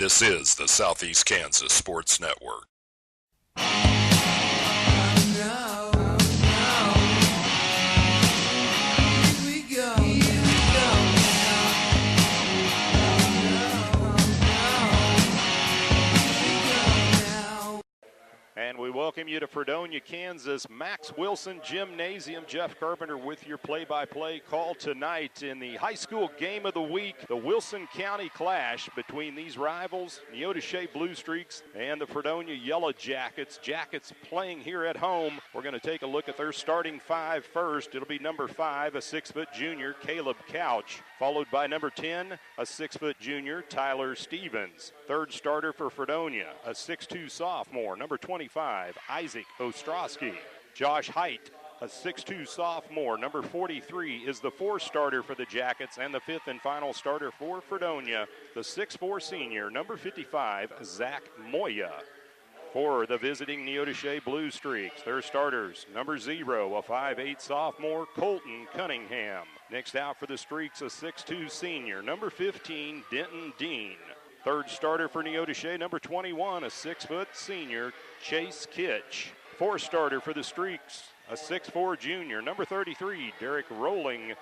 This is the Southeast Kansas Sports Network. And we welcome you to Fredonia, Kansas, Max Wilson Gymnasium. Jeff Carpenter with your play-by-play call tonight in the high school game of the week, the Wilson County clash between these rivals, Neodesha Bluestreaks and the Fredonia Yellowjackets. Jackets playing here at home. We're going to take a look at their starting five first. It'll be number 5, a 6-foot junior, Caleb Couch, followed by number 10, a 6-foot junior, Tyler Stevens. Third starter for Fredonia, a 6'2 sophomore, number 25, Isaac Ostrowski. Josh Height, a 6'2 sophomore, number 43, is the 4th starter for the Jackets, and the 5th and final starter for Fredonia, the 6'4 senior, number 55, Zach Moya. For the visiting Neodesha Bluestreaks, their starters, number 0, a 5'8 sophomore, Colton Cunningham. Next out for the Streaks, a 6'2 senior, number 15, Denton Dean. Third starter for Neodesha, number 21, a 6-foot senior, Chase Kitch. Fourth starter for the Streaks, a 6'4 junior, number 33, Derek Rolling.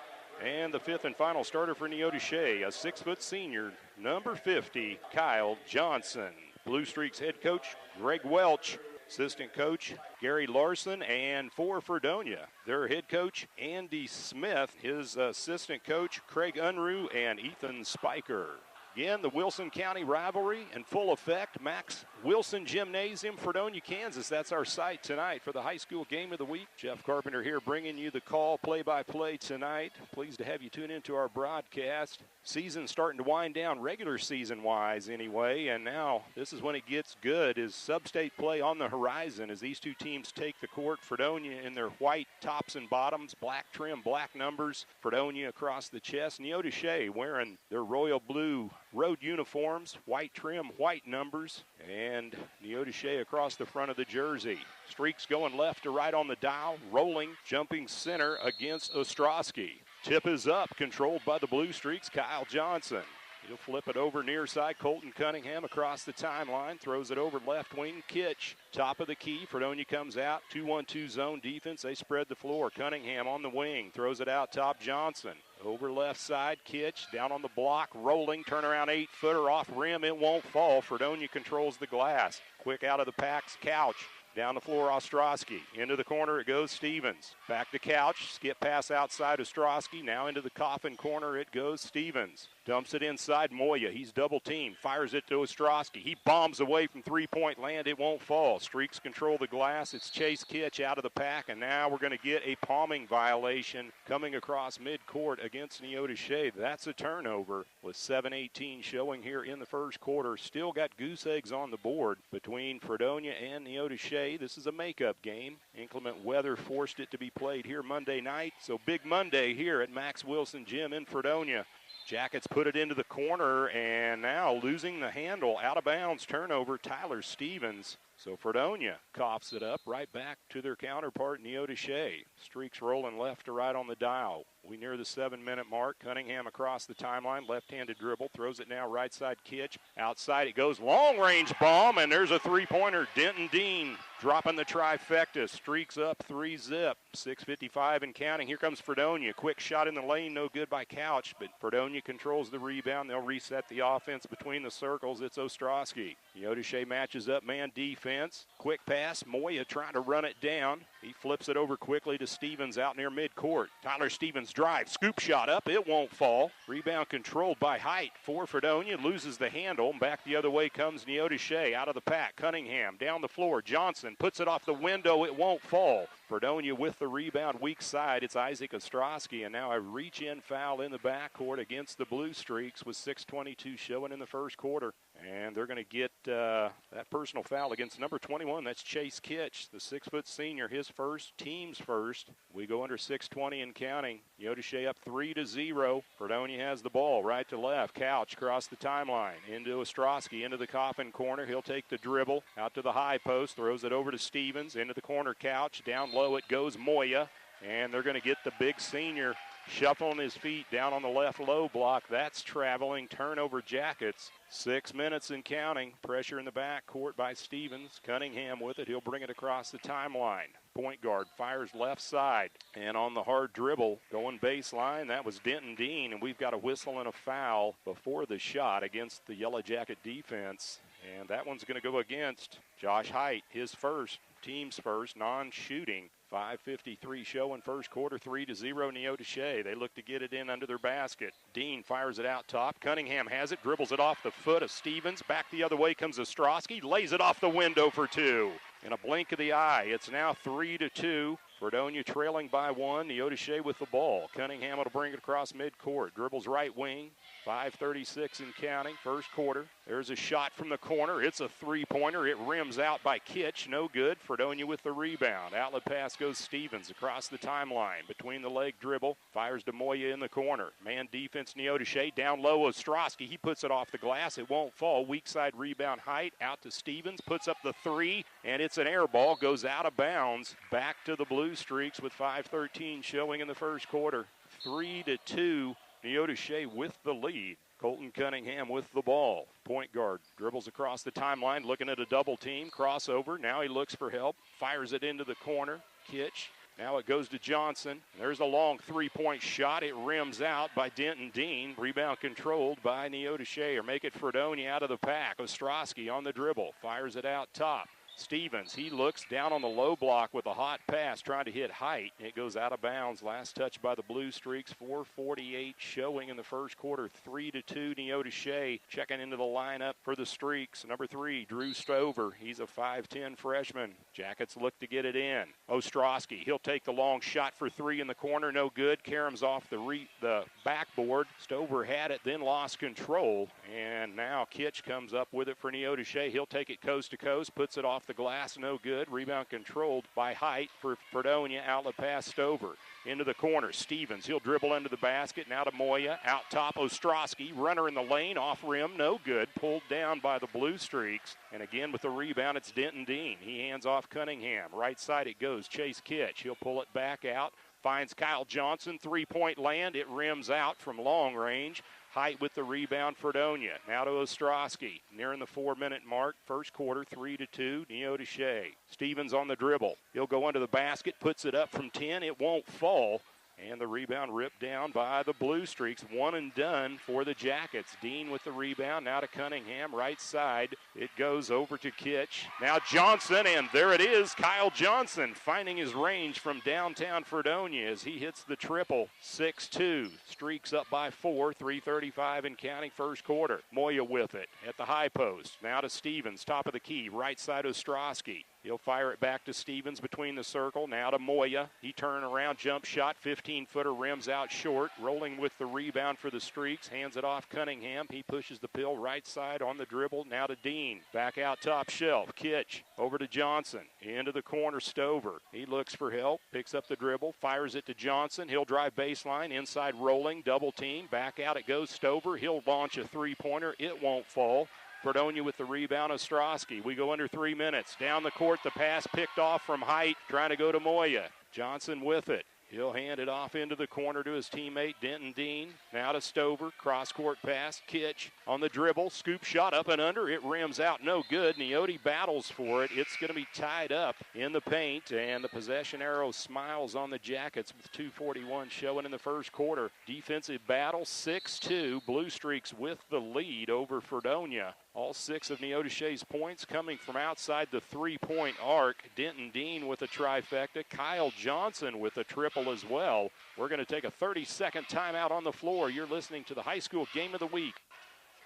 And the 5th and final starter for Neodesha, a 6-foot senior, number 50, Kyle Johnson. Bluestreaks head coach, Greg Welch. Assistant coach, Gary Larson. And for Fredonia, their head coach, Andy Smith. His assistant coach, Craig Unruh and Ethan Spiker. Again, the Wilson County Rivalry in full effect. Max Wilson Gymnasium, Fredonia, Kansas. That's our site tonight for the high school game of the week. Jeff Carpenter here bringing you the call play-by-play tonight. Pleased to have you tune into our broadcast. Season starting to wind down, regular season-wise anyway, and now this is when it gets good. Is sub-state play on the horizon as these two teams take the court. Fredonia in their white tops and bottoms, black trim, black numbers. Fredonia across the chest. Neodesha wearing their royal blue road uniforms, white trim, white numbers, and Neodesha across the front of the jersey. Streaks going left to right on the dial, rolling, jumping center against Ostrowski. Tip is up, controlled by the Bluestreaks, Kyle Johnson. He'll flip it over near side. Colton Cunningham across the timeline, throws it over left wing. Kitch, top of the key. Fredonia comes out, 2-1-2 zone defense. They spread the floor. Cunningham on the wing, throws it out top Johnson. Over left side, Kitch down on the block, rolling, turnaround 8-footer off rim. It won't fall. Fredonia controls the glass. Quick out of the packs, Couch. Down the floor, Ostrowski. Into the corner it goes, Stevens. Back to Couch. Skip pass outside Ostrowski. Now into the coffin corner it goes, Stevens. Dumps it inside Moya. He's double teamed. Fires it to Ostrowski. He bombs away from three-point land. It won't fall. Streaks control the glass. It's Chase Kitch out of the pack, and now we're going to get a palming violation coming across midcourt against Neodesha. That's a turnover with 7:18 showing here in the first quarter. Still got goose eggs on the board between Fredonia and Neodesha. This is a makeup game. Inclement weather forced it to be played here Monday night, so big Monday here at Max Wilson Gym in Fredonia. Jackets put it into the corner, and now losing the handle, out of bounds, turnover, Tyler Stevens. So Fredonia coughs it up right back to their counterpart, Neodesha. Streaks rolling left to right on the dial. We near the 7-minute mark. Cunningham across the timeline, left-handed dribble, throws it now right side Kitch. Outside it goes, long-range bomb, and there's a three-pointer. Denton Dean dropping the trifecta. Streaks up 3-zip, 6:55 and counting. Here comes Fredonia. Quick shot in the lane, no good by Couch, but Fredonia controls the rebound. They'll reset the offense between the circles. It's Ostrowski. Neodesha matches up man defense. Quick pass, Moya trying to run it down. He flips it over quickly to Stevens out near midcourt. Tyler Stevens drive, scoop shot up, it won't fall. Rebound controlled by Height for Fredonia, loses the handle. Back the other way comes Neodesha out of the pack. Cunningham down the floor, Johnson puts it off the window, it won't fall. Fredonia with the rebound, weak side. It's Isaac Ostrowski, and now a reach-in foul in the backcourt against the Bluestreaks with 6:22 showing in the first quarter. And they're going to get that personal foul against number 21. That's Chase Kitch, the 6-foot senior, his first, team's first. We go under 6:20 and counting. Neodesha up 3-0. Fredonia has the ball right to left. Couch across the timeline into Ostrowski, into the coffin corner. He'll take the dribble out to the high post, throws it over to Stevens, into the corner Couch. Down low it goes Moya. And they're going to get the big senior shuffling his feet down on the left low block. That's traveling. Turnover Jackets. 6 minutes and counting. Pressure in the back court by Stevens. Cunningham with it. He'll bring it across the timeline. Point guard fires left side. And on the hard dribble, going baseline, that was Denton Dean. And we've got a whistle and a foul before the shot against the Yellow Jacket defense. And that one's going to go against Josh Height, his first, team's first, non-shooting. 5:53 show in first quarter, 3-0 Neodesha. They look to get it in under their basket. Dean fires it out top. Cunningham has it, dribbles it off the foot of Stevens. Back the other way comes Ostrowski, lays it off the window for two. In a blink of the eye, it's now 3-2. Fredonia trailing by one. Neodesha with the ball. Cunningham will bring it across midcourt. Dribbles right wing. 5:36 and counting. First quarter. There's a shot from the corner. It's a three-pointer. It rims out by Kitch. No good. Fredonia with the rebound. Outlet pass goes Stevens across the timeline. Between the leg dribble. Fires to Moya in the corner. Man defense Neodesha. Down low Ostrowski. He puts it off the glass. It won't fall. Weak side rebound Height. Out to Stevens. Puts up the three. And it's an air ball. Goes out of bounds. Back to the Bluestreaks with 5:13 showing in the first quarter. 3-2. Neodesha with the lead. Colton Cunningham with the ball. Point guard dribbles across the timeline, looking at a double team. Crossover. Now he looks for help. Fires it into the corner. Kitch. Now it goes to Johnson. There's a long three-point shot. It rims out by Denton Dean. Rebound controlled by Neodesha, or make it Fredonia out of the pack. Ostrowski on the dribble. Fires it out top. Stevens, he looks down on the low block with a hot pass, trying to hit Height. It goes out of bounds. Last touch by the Bluestreaks. 4:48 showing in the first quarter. 3-2 Neodesha. Checking into the lineup for the Streaks. Number 3, Drew Stover. He's a 5'10 freshman. Jackets look to get it in. Ostrowski, he'll take the long shot for three in the corner. No good. Karam's off the backboard. Stover had it, then lost control. And now Kitch comes up with it for Neodesha. He'll take it coast to coast, puts it off the glass, no good. Rebound controlled by Height for Fredonia. Outlet pass Stover. Into the corner. Stevens, he'll dribble into the basket. Now to Moya. Out top, Ostrowski. Runner in the lane. Off rim, no good. Pulled down by the Bluestreaks. And again with the rebound, it's Denton Dean. He hands off Cunningham. Right side it goes. Chase Kitch. He'll pull it back out. Finds Kyle Johnson. Three-point land. It rims out from long range. Height with the rebound, Fredonia. Now to Ostrowski, nearing the 4-minute mark. First quarter, 3-2, Neodesha. Stevens on the dribble. He'll go under the basket, puts it up from 10. It won't fall. And the rebound ripped down by the Bluestreaks. One and done for the Jackets. Dean with the rebound. Now to Cunningham. Right side. It goes over to Kitch. Now Johnson, and there it is. Kyle Johnson finding his range from downtown Fredonia as he hits the triple. 6-2. Streaks up by 4. 3:35 and counting first quarter. Moya with it at the high post. Now to Stevens. Top of the key. Right side Ostrowski. He'll fire it back to Stevens between the circle. Now to Moya. He turn around, jump shot, 15-footer, rims out short. Rolling with the rebound for the Streaks. Hands it off Cunningham. He pushes the pill right side on the dribble. Now to Dean. Back out top shelf. Kitch over to Johnson. Into the corner, Stover. He looks for help. Picks up the dribble. Fires it to Johnson. He'll drive baseline. Inside rolling. Double team. Back out it goes Stover. He'll launch a three-pointer. It won't fall. Fredonia with the rebound, Ostrowski. We go under 3 minutes. Down the court, the pass picked off from Height, trying to go to Moya. Johnson with it. He'll hand it off into the corner to his teammate, Denton Dean. Now to Stover, cross-court pass. Kitch on the dribble, scoop shot up and under. It rims out, no good. Neodesha battles for it. It's going to be tied up in the paint, and the possession arrow smiles on the Jackets with 2:41 showing in the first quarter. Defensive battle, 6-2. Bluestreaks with the lead over Fredonia. All 6 of Neodesha's points coming from outside the three-point arc. Denton Dean with a trifecta. Kyle Johnson with a triple as well. We're going to take a 30-second timeout on the floor. You're listening to the high school game of the week.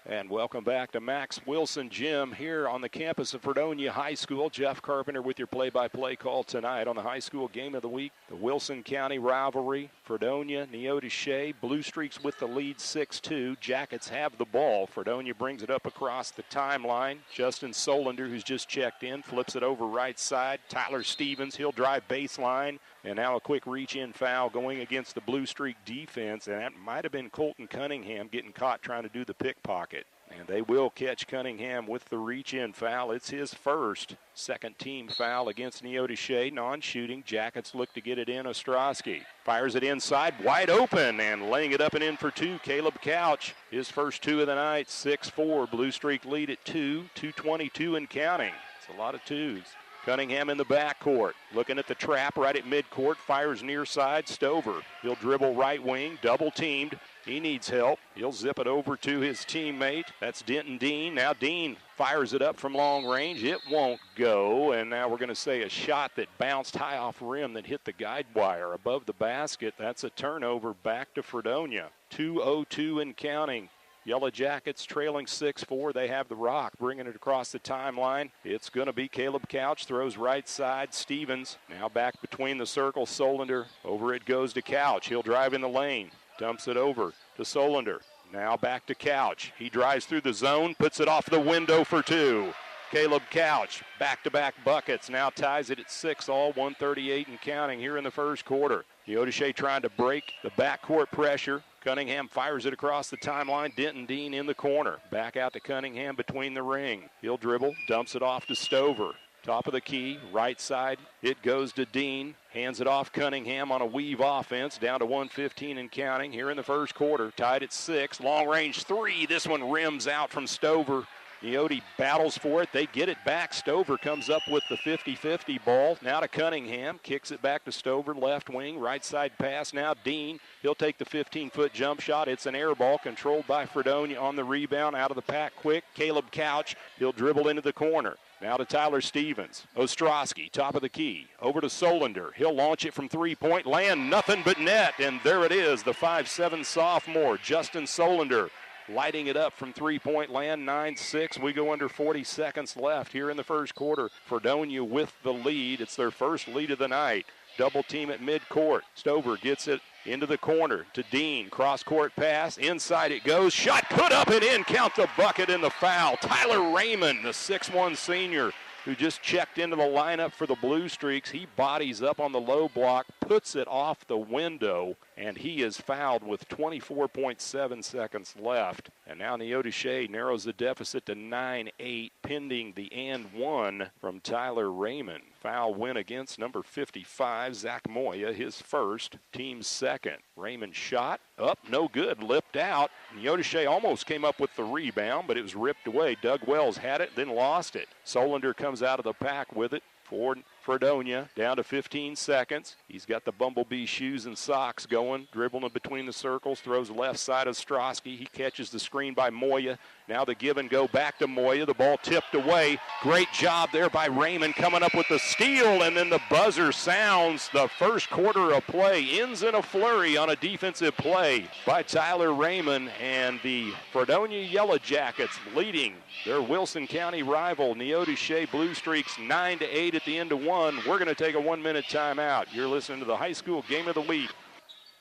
And welcome back to Max Wilson Gym here on the campus of Fredonia High School. Jeff Carpenter with your play-by-play call tonight on the high school game of the week. The Wilson County Rivalry, Fredonia, Neodesha, Bluestreaks with the lead 6-2. Jackets have the ball. Fredonia brings it up across the timeline. Justin Solander, who's just checked in, flips it over right side. Tyler Stevens, he'll drive baseline. And now a quick reach-in foul going against the Bluestreak defense. And that might have been Colton Cunningham getting caught trying to do the pickpocket. And they will catch Cunningham with the reach-in foul. It's his first second-team foul against Neodesha. Non-shooting. Jackets look to get it in. Ostrowski fires it inside, wide open, and laying it up and in for two. Caleb Couch, his first two of the night, 6-4. Blue Streak lead at 2:22 and counting. It's a lot of twos. Cunningham in the backcourt, looking at the trap right at midcourt, fires near side. Stover, he'll dribble right wing, double teamed. He needs help. He'll zip it over to his teammate. That's Denton Dean. Now Dean fires it up from long range. It won't go, and now we're going to say a shot that bounced high off rim that hit the guide wire above the basket. That's a turnover back to Fredonia. 2:02 and counting. Yellowjackets trailing 6-4. They have the rock, bringing it across the timeline. It's going to be Caleb Couch, throws right side. Stevens now back between the circles. Solander, over it goes to Couch. He'll drive in the lane, dumps it over to Solander. Now back to Couch. He drives through the zone, puts it off the window for two. Caleb Couch, back-to-back buckets, now ties it at 6 all, 138 and counting here in the first quarter. Neodesha trying to break the backcourt pressure. Cunningham fires it across the timeline. Denton Dean in the corner. Back out to Cunningham between the ring. He'll dribble, dumps it off to Stover. Top of the key, right side, it goes to Dean. Hands it off Cunningham on a weave offense, down to 1:15 and counting here in the first quarter. Tied at 6, long range three. This one rims out from Stover. Neodesha battles for it. They get it back. Stover comes up with the 50-50 ball. Now to Cunningham. Kicks it back to Stover. Left wing. Right side pass. Now Dean. He'll take the 15-foot jump shot. It's an air ball controlled by Fredonia on the rebound. Out of the pack quick. Caleb Couch. He'll dribble into the corner. Now to Tyler Stevens. Ostrowski, top of the key. Over to Solander. He'll launch it from three-point land. Nothing but net. And there it is. The 5'7" sophomore, Justin Solander, lighting it up from three-point land, 9-6. We go under 40 seconds left here in the first quarter. Fredonia with the lead. It's their first lead of the night. Double team at midcourt. Stover gets it into the corner to Dean. Cross-court pass. Inside it goes. Shot put up and in. Count the bucket and the foul. Tyler Raymond, the 6'1 senior, who just checked into the lineup for the Bluestreaks. He bodies up on the low block, puts it off the window, and he is fouled with 24.7 seconds left. And now Neodesha narrows the deficit to 9-8, pending the and one from Tyler Raymond. Foul win against number 55, Zach Moya, his first, team's second. Raymond shot, up, no good, lipped out. Neodesha almost came up with the rebound, but it was ripped away. Doug Wells had it, then lost it. Solander comes out of the pack with it for Fredonia, down to 15 seconds. He's got the bumblebee shoes and socks going, dribbling between the circles, throws left side of Ostrowski. He catches the screen by Moya. Now the give and go back to Moya. The ball tipped away. Great job there by Raymond coming up with the steal, and then the buzzer sounds. The first quarter of play ends in a flurry on a defensive play by Tyler Raymond, and the Fredonia Yellowjackets leading their Wilson County rival Neodesha Bluestreaks 9-8 at the end of one. We're going to take a 1-minute timeout. You're listening to the high school game of the week.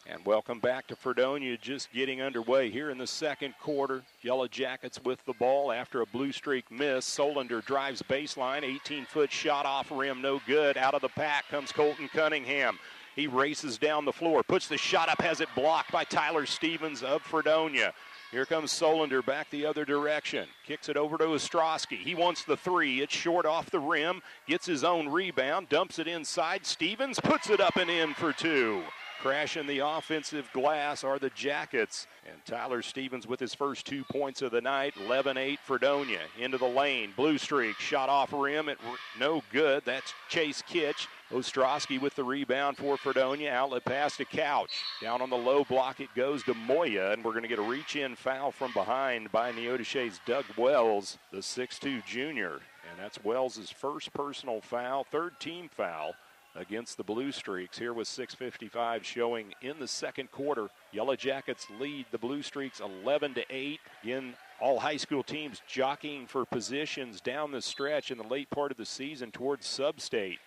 And welcome back to Fredonia, just getting underway here in the second quarter. Yellowjackets with the ball after a Bluestreak miss. Solander drives baseline, 18-foot shot off rim, no good. Out of the pack comes Colton Cunningham. He races down the floor, puts the shot up, has it blocked by Tyler Stevens of Fredonia. Here comes Solander back the other direction. Kicks it over to Ostrowski. He wants the three. It's short off the rim. Gets his own rebound. Dumps it inside. Stevens puts it up and in for two. Crashing the offensive glass are the Jackets. And Tyler Stevens with his first 2 points of the night. 11-8 Fredonia. Into the lane. Bluestreak shot off rim. No good. That's Chase Kitch. Ostrowski with the rebound for Fredonia. Outlet pass to Couch. Down on the low block it goes to Moya, and we're going to get a reach-in foul from behind by Neodesha's Doug Wells, the 6'2 junior. And that's Wells' first personal foul, third team foul against the Bluestreaks. Here with 6:55 showing in the second quarter. Yellowjackets lead the Bluestreaks 11-8. Again, all high school teams jockeying for positions down the stretch in the late part of the season towards sub-state.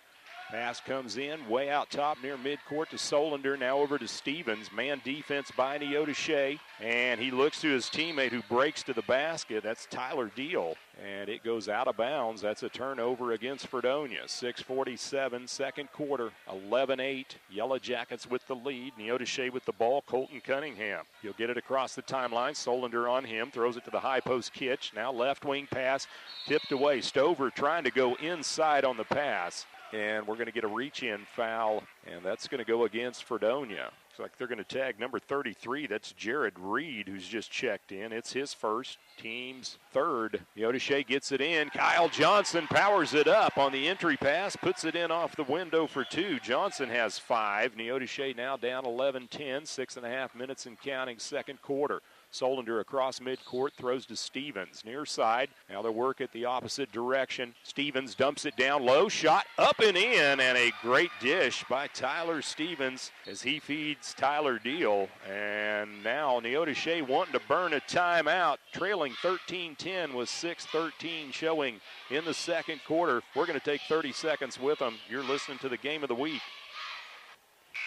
Pass comes in way out top near midcourt to Solander. Now over to Stevens. Man defense by Neodesha. And he looks to his teammate who breaks to the basket. That's Tyler Deal. and it goes out of bounds. That's a turnover against Fredonia. 6:47, second quarter, 11-8. Yellowjackets with the lead. Neodesha with the ball. Colton Cunningham. He'll get it across the timeline. Solinder on him. Throws it to the high post Kitch. Now left wing pass. Tipped away. Stover trying to go inside on the pass. And we're going to get a reach-in foul, and that's going to go against Fredonia. Looks like they're going to tag number 33. That's Jared Reed, who's just checked in. It's his first, team's third. Neodesha gets it in. Kyle Johnson powers it up on the entry pass, puts it in off the window for two. Johnson has 5. Neodesha now down 11-10, 6.5 minutes and counting, second quarter. Solinder across midcourt, throws to Stevens. Near side, now they work at the opposite direction. Stevens dumps it down low, shot up and in, and a great dish by Tyler Stevens as he feeds Tyler Deal. And now Neodesha wanting to burn a timeout, trailing 13-10 with 6:13 showing in the second quarter. We're going to take 30 seconds with them. You're listening to the Game of the Week.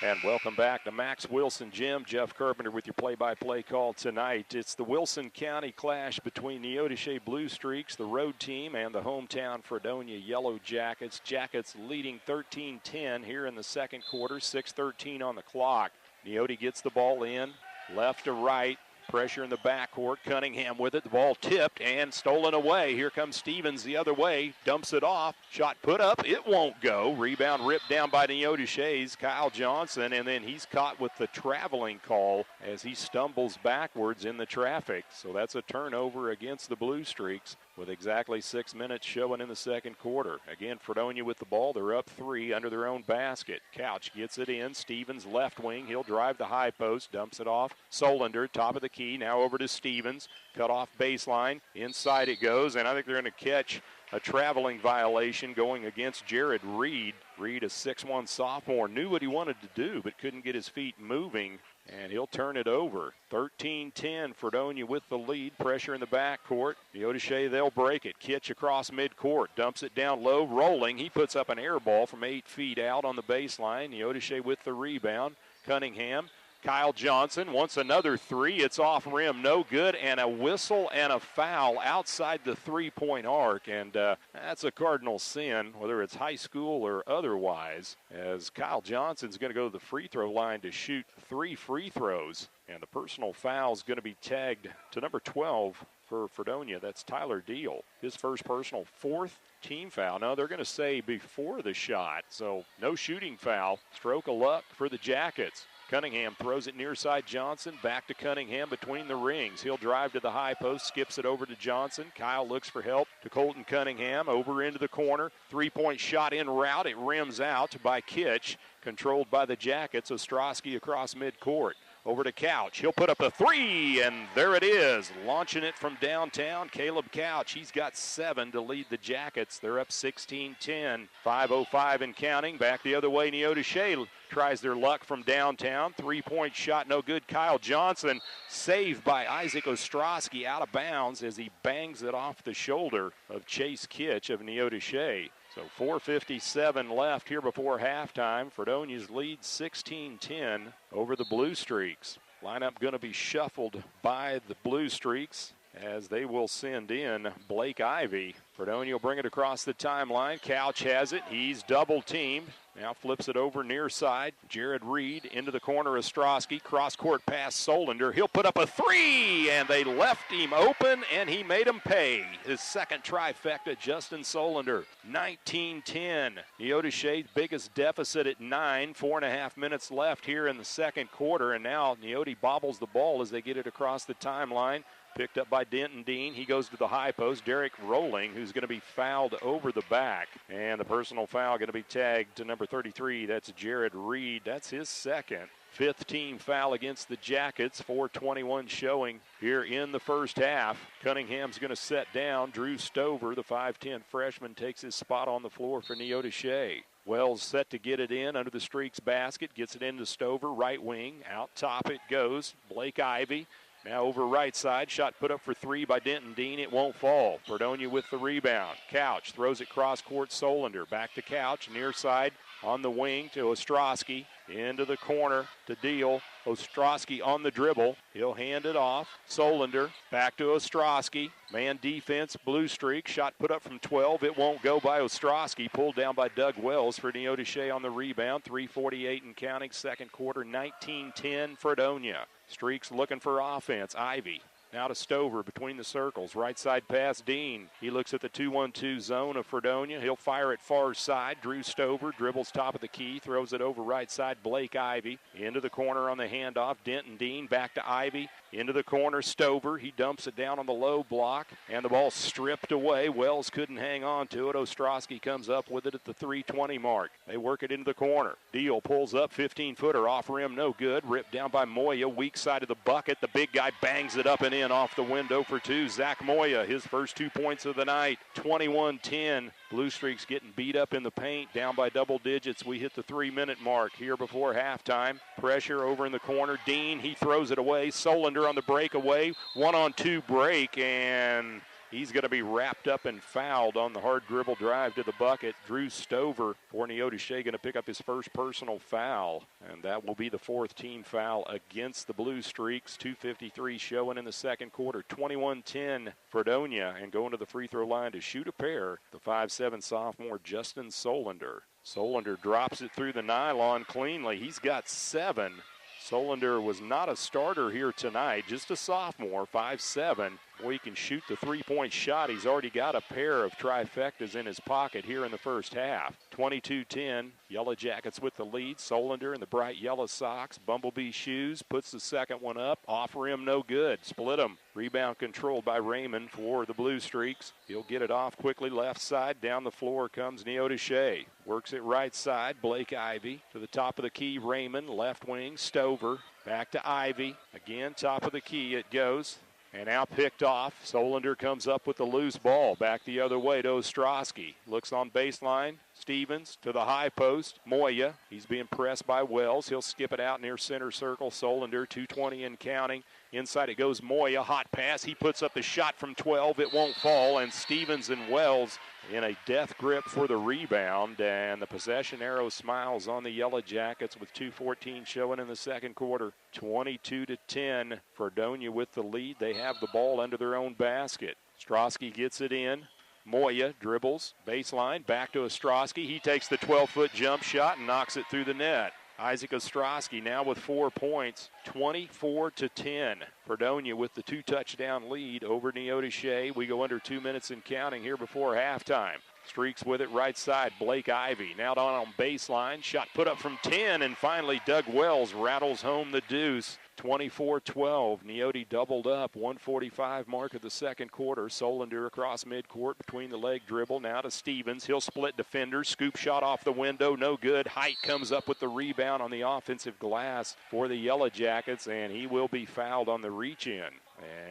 And welcome back to Max Wilson Gym. Jeff Carpenter with your play-by-play call tonight. It's the Wilson County clash between Neodesha Bluestreaks, the road team, and the hometown Fredonia Yellowjackets. Jackets leading 13-10 here in the second quarter, 6:13 on the clock. Neodesha gets the ball in, left to right. Pressure in the backcourt. Cunningham with it. The ball tipped and stolen away. Here comes Stevens the other way. Dumps it off. Shot put up. It won't go. Rebound ripped down by Neodesha's Kyle Johnson, and then he's caught with the traveling call as he stumbles backwards in the traffic. So that's a turnover against the Bluestreaks with exactly 6 minutes showing in the second quarter. Again, Fredonia with the ball. They're up 3 under their own basket. Couch gets it in. Stevens left wing. He'll drive the high post. Dumps it off. Solinder, top of the key. Now over to Stevens. Cut off baseline. Inside it goes, and I think they're going to catch a traveling violation going against Jared Reed. Reed, a 6'1 sophomore, knew what he wanted to do but couldn't get his feet moving, and he'll turn it over. 13-10, Fredonia with the lead. Pressure in the backcourt. Neodesha, they'll break it. Kitch across midcourt. Dumps it down low, rolling. He puts up an air ball from 8 feet out on the baseline. Neodesha with the rebound. Cunningham. Kyle Johnson wants another 3. It's off rim, no good, and a whistle and a foul outside the three-point arc. And that's a cardinal sin, whether it's high school or otherwise, as Kyle Johnson's going to go to the free throw line to shoot 3 free throws. And the personal foul is going to be tagged to number 12 for Fredonia. That's Tyler Deal. His first personal, 4th team foul. No, they're going to say before the shot, so no shooting foul. Stroke of luck for the Jackets. Cunningham throws it near side Johnson. Back to Cunningham between the rings. He'll drive to the high post, skips it over to Johnson. Kyle looks for help to Colton Cunningham. Over into the corner. 3-point shot en route. It rims out by Kitch. Controlled by the Jackets. Ostrowski across midcourt. Over to Couch. He'll put up a 3, and there it is. Launching it from downtown, Caleb Couch. He's got 7 to lead the Jackets. They're up 16-10. 5:05 and counting. Back the other way, Neodesha tries their luck from downtown. 3-point shot, no good. Kyle Johnson saved by Isaac Ostrowski out of bounds as he bangs it off the shoulder of Chase Kitch of Neodesha. So 4:57 left here before halftime. Fredonia's lead 16-10 over the Bluestreaks. Lineup going to be shuffled by the Bluestreaks as they will send in Blake Ivy. Fredonia will bring it across the timeline. Couch has it. He's double teamed. Now flips it over near side. Jared Reed into the corner. Ostrowski. Cross-court pass Solinder. He'll put up a 3, and they left him open, and he made him pay. His second trifecta, Justin Solinder. 19-10. Neodesha's biggest deficit at 9. 4.5 minutes left here in the second quarter, and now Neodesha bobbles the ball as they get it across the timeline. Picked up by Denton Dean. He goes to the high post. Derek Rolling, who's going to be fouled over the back. And the personal foul going to be tagged to number 33. That's Jared Reed. That's his second. 5th team foul against the Jackets. 4:21 showing here in the first half. Cunningham's going to set down. Drew Stover, the 5'10 freshman, takes his spot on the floor for Neodesha. Wells set to get it in under the Streaks basket. Gets it into Stover, right wing. Out top it goes. Blake Ivy. Now over right side, shot put up for three by Denton Dean. It won't fall. Fredonia with the rebound. Couch throws it cross court. Solander back to Couch, near side on the wing to Ostrowski. Into the corner to Deal. Ostrowski on the dribble. He'll hand it off. Solander back to Ostrowski. Man defense, Bluestreaks. Shot put up from 12. It won't go by Ostrowski. Pulled down by Doug Wells for Neodesha on the rebound. 3:48 and counting. Second quarter, 19-10 Fredonia. Streaks looking for offense. Ivy. Now to Stover between the circles. Right side pass, Dean. He looks at the 2-1-2 zone of Fredonia. He'll fire it far side. Drew Stover dribbles top of the key. Throws it over right side. Blake Ivy. Into the corner on the handoff. Denton Dean back to Ivy. Into the corner, Stover. He dumps it down on the low block. And the ball stripped away. Wells couldn't hang on to it. Ostrowski comes up with it at the 3:20 mark. They work it into the corner. Deal pulls up. 15-footer off rim. No good. Ripped down by Moya. Weak side of the bucket. The big guy bangs it up and in off the window for two. Zach Moya, his first 2 points of the night. 21-10. Bluestreaks getting beat up in the paint. Down by double digits. We hit the 3-minute mark here before halftime. Pressure over in the corner. Dean, he throws it away. Solander on the breakaway. 1-on-2 break, and he's going to be wrapped up and fouled on the hard dribble drive to the bucket. Drew Stover for Neodesha going to pick up his first personal foul, and that will be the fourth team foul against the Bluestreaks. 2:53 showing in the second quarter. 21-10 Fredonia, and going to the free throw line to shoot a pair, the 5'7" sophomore Justin Solander. Solander drops it through the nylon cleanly. He's got 7. Solander was not a starter here tonight, just a sophomore, 5'7". Boy, he can shoot the three-point shot. He's already got a pair of trifectas in his pocket here in the first half. 22-10, Yellowjackets with the lead. Solander in the bright yellow socks, bumblebee shoes, puts the second one up. Off rim, no good. Split him. Rebound controlled by Raymond for the Bluestreaks. He'll get it off quickly left side. Down the floor comes Neodesha. Works it right side. Blake Ivy to the top of the key. Raymond, left wing, Stover. Back to Ivy. Again, top of the key it goes. And now picked off. Solander comes up with the loose ball. Back the other way to Ostrowski. Looks on baseline. Stevens to the high post. Moya. He's being pressed by Wells. He'll skip it out near center circle. Solander, 2:20 and counting. Inside it goes Moya. Hot pass. He puts up the shot from 12. It won't fall. And Stevens and Wells in a death grip for the rebound. And the possession arrow smiles on the Yellowjackets with 2:14 showing in the second quarter. 22-10. Fredonia with the lead. They have the ball under their own basket. Ostrowski gets it in. Moya dribbles, baseline, back to Ostrowski. He takes the 12-foot jump shot and knocks it through the net. Isaac Ostrowski now with 4 points, 24-10. Fredonia with the 2-touchdown lead over Neodesha. We go under 2 minutes and counting here before halftime. Streaks with it right side. Blake Ivy now down on baseline. Shot put up from 10, and finally Doug Wells rattles home the deuce. 24-12. Neodesha doubled up. 1:45 mark of the second quarter. Solander across midcourt between the leg dribble. Now to Stevens. He'll split defenders. Scoop shot off the window. No good. Height comes up with the rebound on the offensive glass for the Yellowjackets, and he will be fouled on the reach-in.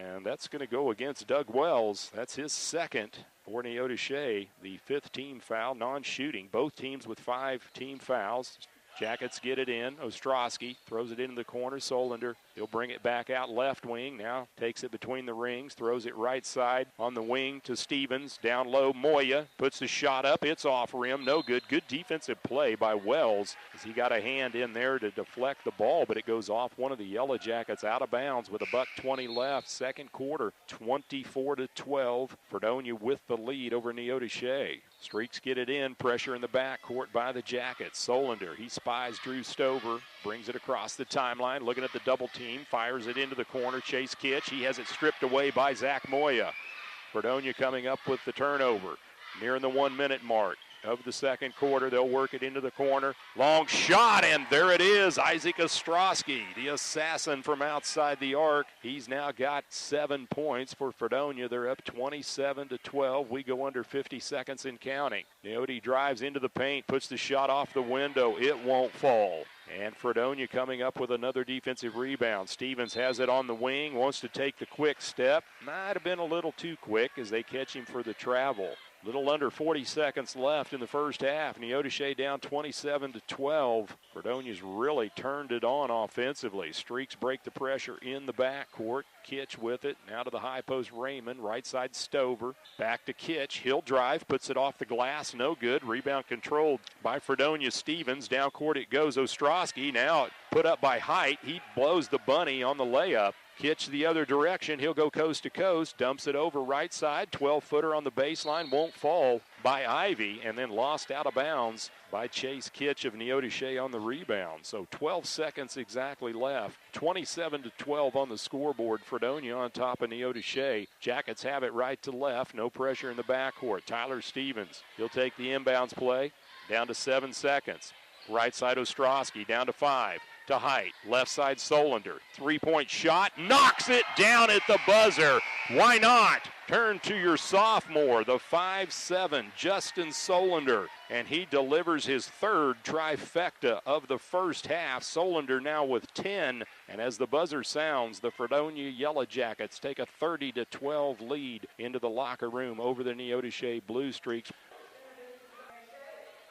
And that's going to go against Doug Wells. That's his second for Neodesha. The fifth team foul, non-shooting. Both teams with 5 team fouls. Jackets get it in. Ostrowski throws it into the corner. Solander, he'll bring it back out left wing. Now takes it between the rings. Throws it right side on the wing to Stevens. Down low, Moya puts the shot up. It's off rim. No good. Good defensive play by Wells as he got a hand in there to deflect the ball, but it goes off one of the Yellowjackets out of bounds with $1:20 left. Second quarter, 24-12. Fredonia with the lead over Neodesha. Streaks get it in. Pressure in the backcourt by the Jackets. Solander, he spies Drew Stover. Brings it across the timeline. Looking at the double team. Fires it into the corner. Chase Kitch. He has it stripped away by Zach Moya. Fredonia coming up with the turnover. Nearing the 1 minute mark of the second quarter. They'll work it into the corner. Long shot, and there it is. Isaac Ostrowski, the assassin from outside the arc. He's now got 7 points for Fredonia. They're up 27-12. We go under 50 seconds and counting. Neodesha drives into the paint, puts the shot off the window. It won't fall. And Fredonia coming up with another defensive rebound. Stevens has it on the wing, wants to take the quick step. Might have been a little too quick as they catch him for the travel. Little under 40 seconds left in the first half. Neodesha down 27-12. Fredonia's really turned it on offensively. Streaks break the pressure in the backcourt. Kitch with it. Now to the high post, Raymond. Right side, Stover. Back to Kitch. He'll drive. Puts it off the glass. No good. Rebound controlled by Fredonia. Stevens. Down court it goes. Ostrowski now put up by Height. He blows the bunny on the layup. Kitch the other direction. He'll go coast to coast. Dumps it over right side. 12-footer on the baseline. Won't fall by Ivy. And then lost out of bounds by Chase Kitch of Neodesha on the rebound. So 12 seconds exactly left. 27-12 on the scoreboard. Fredonia on top of Neodesha. Jackets have it right to left. No pressure in the backcourt. Tyler Stevens. He'll take the inbounds play. Down to 7 seconds. Right side Ostrowski. Down to 5. To Height, left side Solander, three-point shot, knocks it down at the buzzer. Why not? Turn to your sophomore, the 5'7", Justin Solander, and he delivers his third trifecta of the first half. Solander now with 10, and as the buzzer sounds, the Fredonia Yellowjackets take a 30-12 lead into the locker room over the Neodesha Bluestreaks.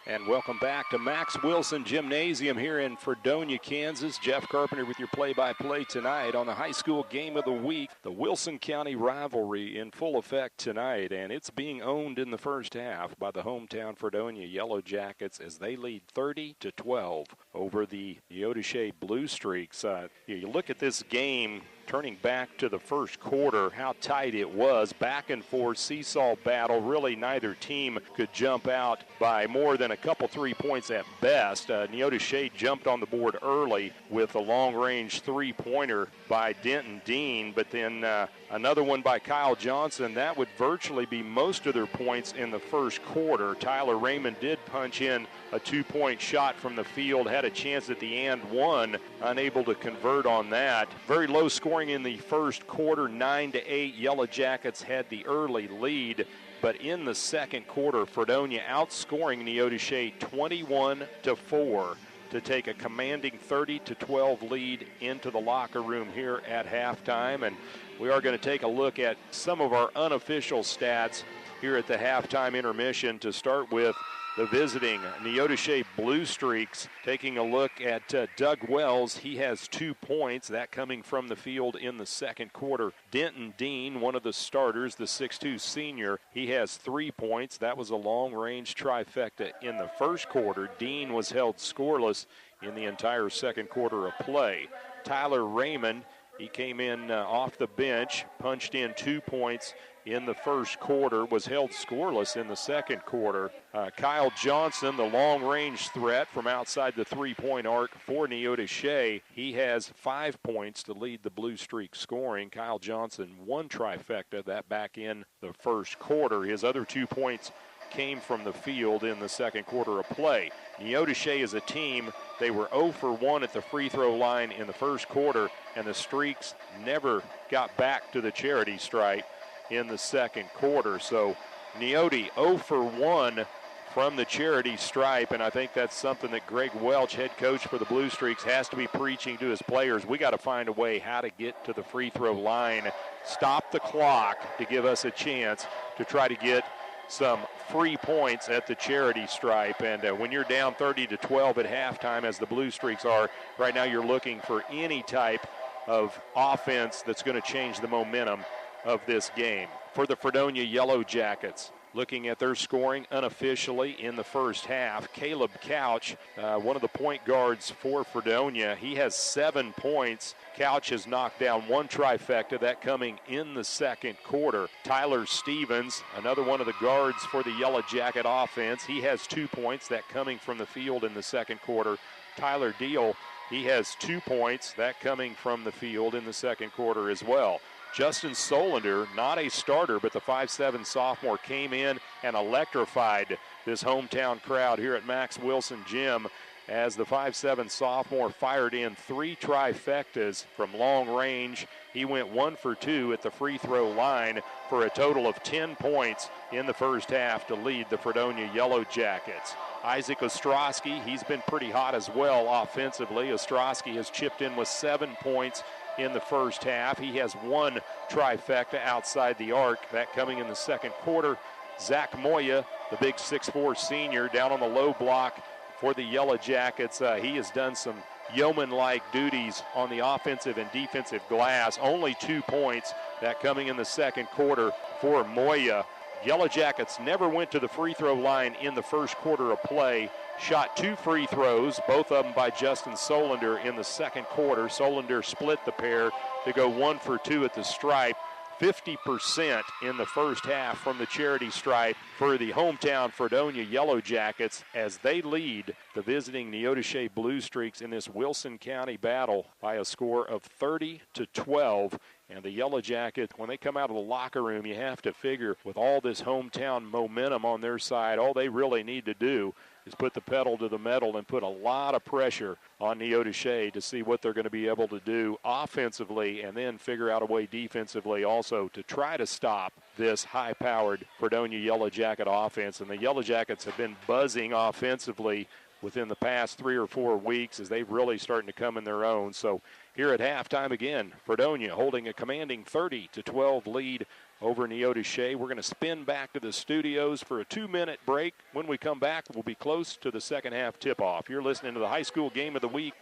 And welcome back to Max Wilson Gymnasium here in Fredonia, Kansas. Jeff Carpenter with your play-by-play tonight on the high school game of the week. The Wilson County Rivalry in full effect tonight, and it's being owned in the first half by the hometown Fredonia Yellowjackets as they lead 30-12 over the Neodesha Bluestreaks. You look at this game, turning back to the first quarter, how tight it was. Back and forth, seesaw battle. Really, neither team could jump out by more than a couple 3 points at best. Neodesha jumped on the board early with a long-range three-pointer by Denton Dean, but then another one by Kyle Johnson. That would virtually be most of their points in the first quarter. Tyler Raymond did punch in a two-point shot from the field, had a chance at the and one, unable to convert on that. Very low scoring in the first quarter, 9-8. Yellowjackets had the early lead, but in the second quarter, Fredonia outscoring Neodesha 21-4 to take a commanding 30-12 lead into the locker room here at halftime. And we are going to take a look at some of our unofficial stats here at the halftime intermission. To start with, the visiting Neodesha Bluestreaks, taking a look at Doug Wells. He has 2 points, that coming from the field in the second quarter. Denton Dean, one of the starters, the 6'2 senior, he has 3 points. That was a long-range trifecta in the first quarter. Dean was held scoreless in the entire second quarter of play. Tyler Raymond, he came in off the bench, punched in 2 points in the first quarter, was held scoreless in the second quarter. Kyle Johnson, the long-range threat from outside the three-point arc for Neodesha, he has 5 points to lead the Bluestreak scoring. Kyle Johnson, 1 trifecta, that back in the first quarter. His other 2 points came from the field in the second quarter of play. Neodesha is a team, they were 0 for 1 at the free throw line in the first quarter, and the Streaks never got back to the charity stripe in the second quarter. So Neodesha 0 for 1 from the charity stripe, and I think that's something that Greg Welch, head coach for the Bluestreaks, has to be preaching to his players. We got to find a way how to get to the free throw line, stop the clock to give us a chance to try to get some free points at the charity stripe. And when you're down 30-12 at halftime, as the Bluestreaks are right now, you're looking for any type of offense that's going to change the momentum of this game. For the Fredonia Yellowjackets, looking at their scoring unofficially in the first half, Caleb Couch, one of the point guards for Fredonia, he has 7 points. Couch has knocked down 1 trifecta, that coming in the second quarter. Tyler Stevens, another one of the guards for the Yellowjacket offense, he has 2 points, that coming from the field in the second quarter. Tyler Deal, he has 2 points, that coming from the field in the second quarter as well. Justin Solander, not a starter, but the 5'7 sophomore came in and electrified this hometown crowd here at Max Wilson Gym as the 5'7 sophomore fired in 3 trifectas from long range. He went 1 for 2 at the free throw line for a total of 10 points in the first half to lead the Fredonia Yellowjackets. Isaac Ostrowski, he's been pretty hot as well offensively. Ostrowski has chipped in with 7 points in the first half. He has 1 trifecta outside the arc, that coming in the second quarter. Zach Moya, the big 6'4" senior, down on the low block for the Yellowjackets. He has done some yeoman-like duties on the offensive and defensive glass. Only 2 points, that coming in the second quarter for Moya. Yellowjackets never went to the free throw line in the first quarter of play. Shot 2 free throws, both of them by Justin Solander in the second quarter. Solander split the pair to go 1 for 2 at the stripe. 50% in the first half from the charity stripe for the hometown Fredonia Yellowjackets as they lead the visiting Neodesha Bluestreaks in this Wilson County battle by a score of 30-12. And the Yellowjackets, when they come out of the locker room, you have to figure with all this hometown momentum on their side, all they really need to do is put the pedal to the metal and put a lot of pressure on Neodesha to see what they're going to be able to do offensively and then figure out a way defensively also to try to stop this high-powered Fredonia Yellowjacket offense. And the Yellowjackets have been buzzing offensively within the past 3 or 4 weeks as they've really starting to come in their own. So here at halftime again, Fredonia holding a commanding 30-12 lead over Neodesha. We're going to spin back to the studios for a 2-minute break. When we come back, we'll be close to the second half tip-off. You're listening to the high school game of the week.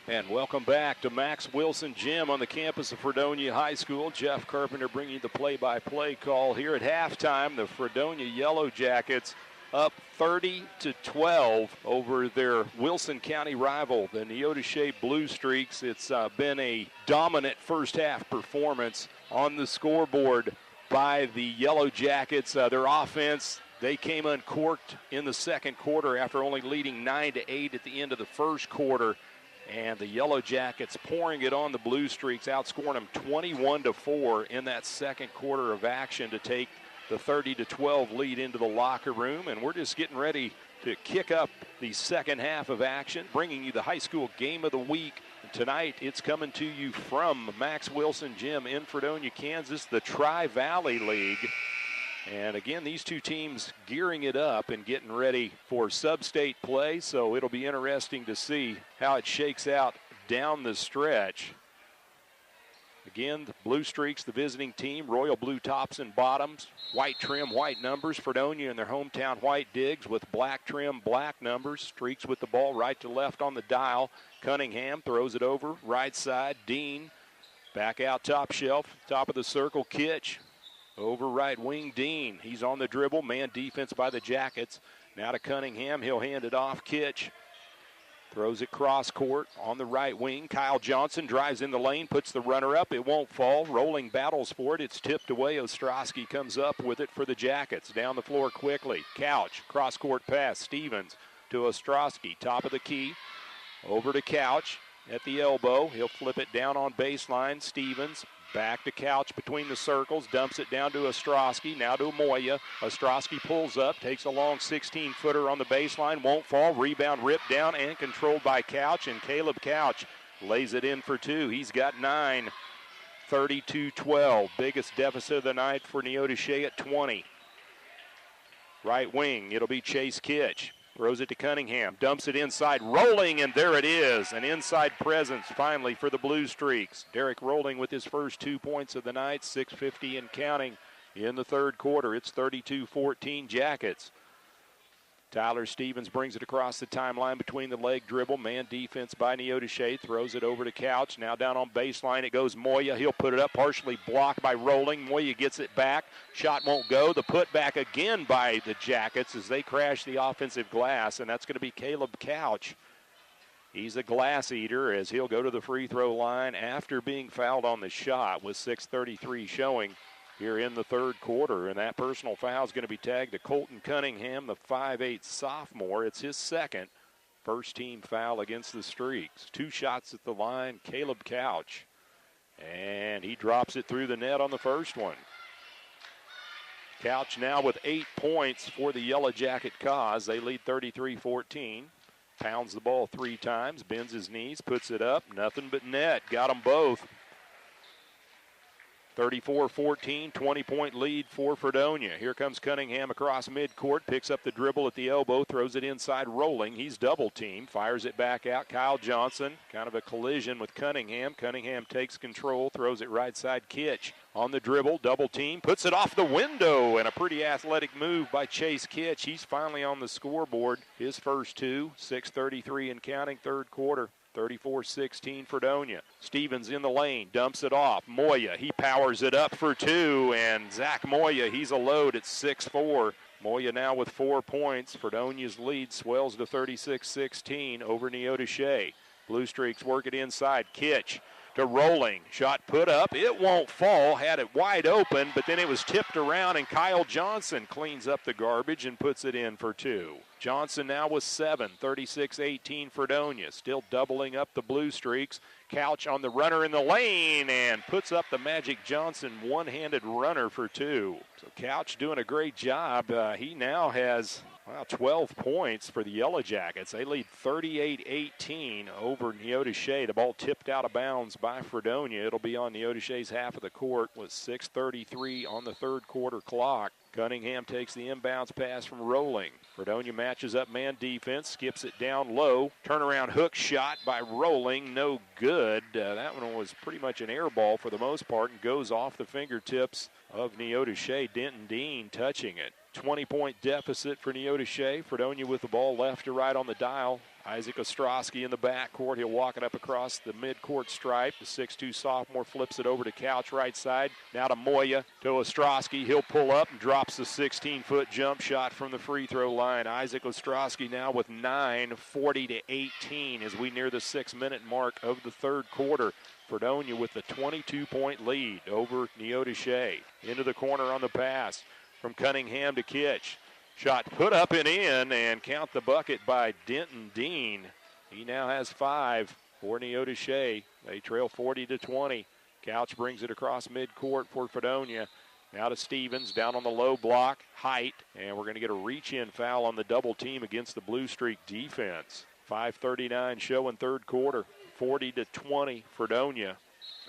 And welcome back to Max Wilson Gym on the campus of Fredonia High School. Jeff Carpenter bringing you the play-by-play call here at halftime. The Fredonia Yellowjackets up 30-12 over their Wilson County rival, the Neodesha Bluestreaks. It's been a dominant first half performance on the scoreboard by the Yellowjackets. Their offense, they came uncorked in the second quarter after only leading 9-8 at the end of the first quarter. And the Yellowjackets pouring it on the Bluestreaks, outscoring them 21-4 in that second quarter of action to take the 30-12 lead into the locker room. And we're just getting ready to kick up the second half of action, bringing you the high school game of the week. Tonight, it's coming to you from Max Wilson Gym in Fredonia, Kansas, the Tri-Valley League. And again, these two teams gearing it up and getting ready for sub-state play, so it'll be interesting to see how it shakes out down the stretch. Again, the Bluestreaks, the visiting team, royal blue tops and bottoms, white trim, white numbers. Fredonia in their hometown white digs with black trim, black numbers. Streaks with the ball right to left on the dial. Cunningham throws it over, right side. Dean back out top shelf, top of the circle. Kitch over right wing. Dean, he's on the dribble. Man defense by the Jackets. Now to Cunningham. He'll hand it off. Kitch throws it cross court on the right wing. Kyle Johnson drives in the lane, puts the runner up. It won't fall. Rolling battles for it. It's tipped away. Ostrowski comes up with it for the Jackets. Down the floor quickly. Couch, cross court pass. Stevens to Ostrowski. Top of the key. Over to Couch at the elbow. He'll flip it down on baseline. Stevens back to Couch between the circles. Dumps it down to Ostrowski. Now to Moya. Ostrowski pulls up. Takes a long 16-footer on the baseline. Won't fall. Rebound ripped down and controlled by Couch. And Caleb Couch lays it in for 2. He's got 9. 32-12. Biggest deficit of the night for Neodesha at 20. Right wing. It'll be Chase Kitch. Throws it to Cunningham, dumps it inside, rolling, and there it is. An inside presence finally for the Bluestreaks. Derek Rolling with his first 2 points of the night, 6:50 and counting in the third quarter. It's 32-14 Jackets. Tyler Stevens brings it across the timeline between the leg dribble. Man defense by Neodesha. Throws it over to Couch. Now down on baseline it goes Moya. He'll put it up, partially blocked by Rolling. Moya gets it back. Shot won't go. The putback again by the Jackets as they crash the offensive glass, and that's going to be Caleb Couch. He's a glass eater as he'll go to the free throw line after being fouled on the shot with 6:33 showing here in the third quarter. And that personal foul is going to be tagged to Colton Cunningham, the 5'8 sophomore. It's his second first team foul against the Streaks. 2 shots at the line, Caleb Couch. And he drops it through the net on the first one. Couch now with 8 points for the Yellowjacket cause. They lead 33-14. Pounds the ball 3 times, bends his knees, puts it up. Nothing but net. Got them both. 34-14, 20-point lead for Fredonia. Here comes Cunningham across midcourt, picks up the dribble at the elbow, throws it inside rolling. He's double-teamed, fires it back out. Kyle Johnson, kind of a collision with Cunningham. Cunningham takes control, throws it right side. Kitch on the dribble, double-team, puts it off the window, and a pretty athletic move by Chase Kitch. He's finally on the scoreboard. His first two, 6:33 and counting, third quarter. 34-16 Fredonia. Stevens in the lane, dumps it off. Moya, he powers it up for two, and Zach Moya, he's a load at 6'4". Moya now with 4 points. Fredonia's lead swells to 36-16 over Neodesha. Bluestreaks work it inside. Kitch to Rolling. Shot put up. It won't fall. Had it wide open, but then it was tipped around, and Kyle Johnson cleans up the garbage and puts it in for two. Johnson now with 7, 36-18 Fredonia. Still doubling up the Bluestreaks. Couch on the runner in the lane and puts up the Magic Johnson one-handed runner for two. So Couch doing a great job. He now has 12 points for the Yellowjackets. They lead 38-18 over Neodesha. The ball tipped out of bounds by Fredonia. It'll be on Neodesha's half of the court with 6:33 on the third quarter clock. Cunningham takes the inbounds pass from Rolling. Fredonia matches up man defense, skips it down low. Turnaround hook shot by Rolling, no good. That one was pretty much an air ball for the most part and goes off the fingertips of Neodesha. Denton Dean touching it. 20-point deficit for Neodesha. Fredonia with the ball left to right on the dial. Isaac Ostrowski in the backcourt. He'll walk it up across the midcourt stripe. The 6'2 sophomore flips it over to Couch right side. Now to Moya, to Ostrowski. He'll pull up and drops the 16-foot jump shot from the free throw line. Isaac Ostrowski now with 9, 40-18 as we near the 6-minute mark of the third quarter. Fredonia with the 22-point lead over Neodesha. Into the corner on the pass from Cunningham to Kitch. Shot put up and in, and count the bucket by Denton Dean. He now has 5 for Neodesha. They trail 40-20. Couch brings it across midcourt for Fredonia. Now to Stevens, down on the low block, height, and we're going to get a reach-in foul on the double team against the Bluestreak defense. 5:39 show in third quarter, 40-20 Fredonia.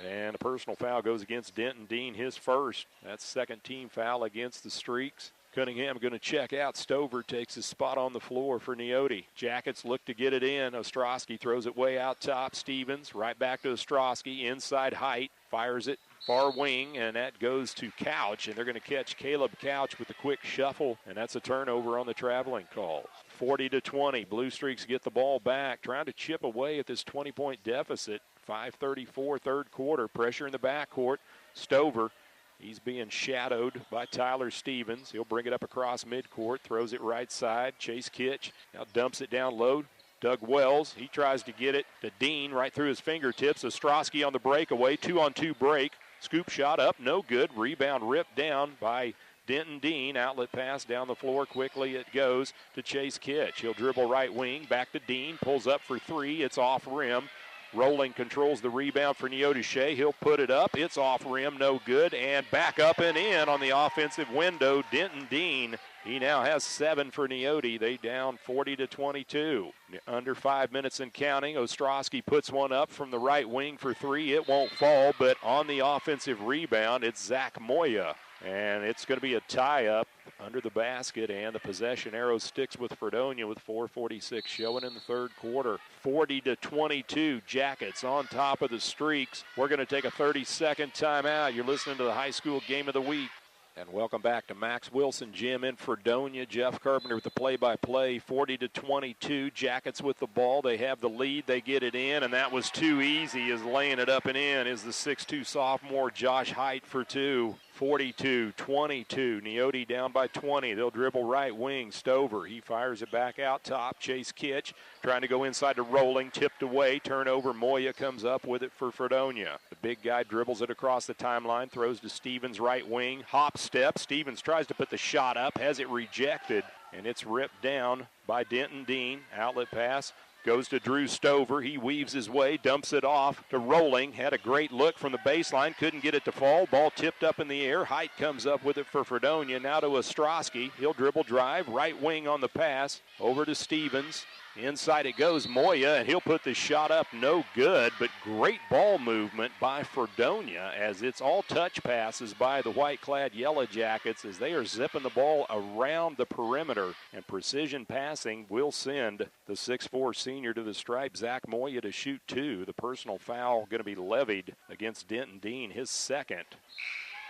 And a personal foul goes against Denton Dean, his first. That's second team foul against the Streaks. Cunningham going to check out. Stover takes his spot on the floor for Neodesha. Jackets look to get it in. Ostrowski throws it way out top. Stevens right back to Ostrowski. Inside height. Fires it far wing, and that goes to Couch. And they're going to catch Caleb Couch with a quick shuffle, and that's a turnover on the traveling call. 40-20. Bluestreaks get the ball back, trying to chip away at this 20-point deficit. 5:34 third quarter. Pressure in the backcourt. Stover. He's being shadowed by Tyler Stevens. He'll bring it up across midcourt, throws it right side. Chase Kitch now dumps it down low. Doug Wells, he tries to get it to Dean right through his fingertips. Ostrowski on the breakaway, 2-on-2 break. Scoop shot up, no good. Rebound ripped down by Denton Dean. Outlet pass down the floor. Quickly it goes to Chase Kitch. He'll dribble right wing, back to Dean. Pulls up for three. It's off rim. Rolling controls the rebound for Neodesha. He'll put it up. It's off rim, no good. And back up and in on the offensive window, Denton Dean. He now has 7 for Neodesha. They down 40-22. Under 5 minutes and counting. Ostrowski puts one up from the right wing for three. It won't fall, but on the offensive rebound, it's Zach Moya. And it's going to be a tie-up under the basket, and the possession arrow sticks with Fredonia with 4:46 showing in the third quarter. 40-22, Jackets on top of the Streaks. We're going to take a 30-second timeout. You're listening to the high school game of the week. And welcome back to Max Wilson Gym in Fredonia. Jeff Carpenter with the play-by-play. 40-22, Jackets with the ball. They have the lead. They get it in, and that was too easy as laying it up and in is the 6'2 sophomore Josh Height for two. 42-22, Neodesha down by 20. They'll dribble right wing. Stover, he fires it back out top. Chase Kitch trying to go inside to Rolling, tipped away, turnover. Moya comes up with it for Fredonia. The big guy dribbles it across the timeline, throws to Stevens right wing. Hop step, Stevens tries to put the shot up, has it rejected, and it's ripped down by Denton Dean. Outlet pass. Goes to Drew Stover. He weaves his way, dumps it off to Rolling. Had a great look from the baseline. Couldn't get it to fall. Ball tipped up in the air. Height comes up with it for Fredonia. Now to Ostrowski. He'll dribble drive. Right wing on the pass. Over to Stevens. Inside it goes, Moya, and he'll put the shot up, no good, but great ball movement by Fredonia as it's all touch passes by the white-clad Yellowjackets as they are zipping the ball around the perimeter, and precision passing will send the 6'4 senior to the stripe, Zach Moya, to shoot two. The personal foul going to be levied against Denton Dean, his second.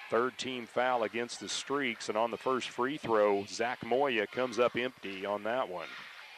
Third team foul against the Streaks, and on the first free throw, Zach Moya comes up empty on that one.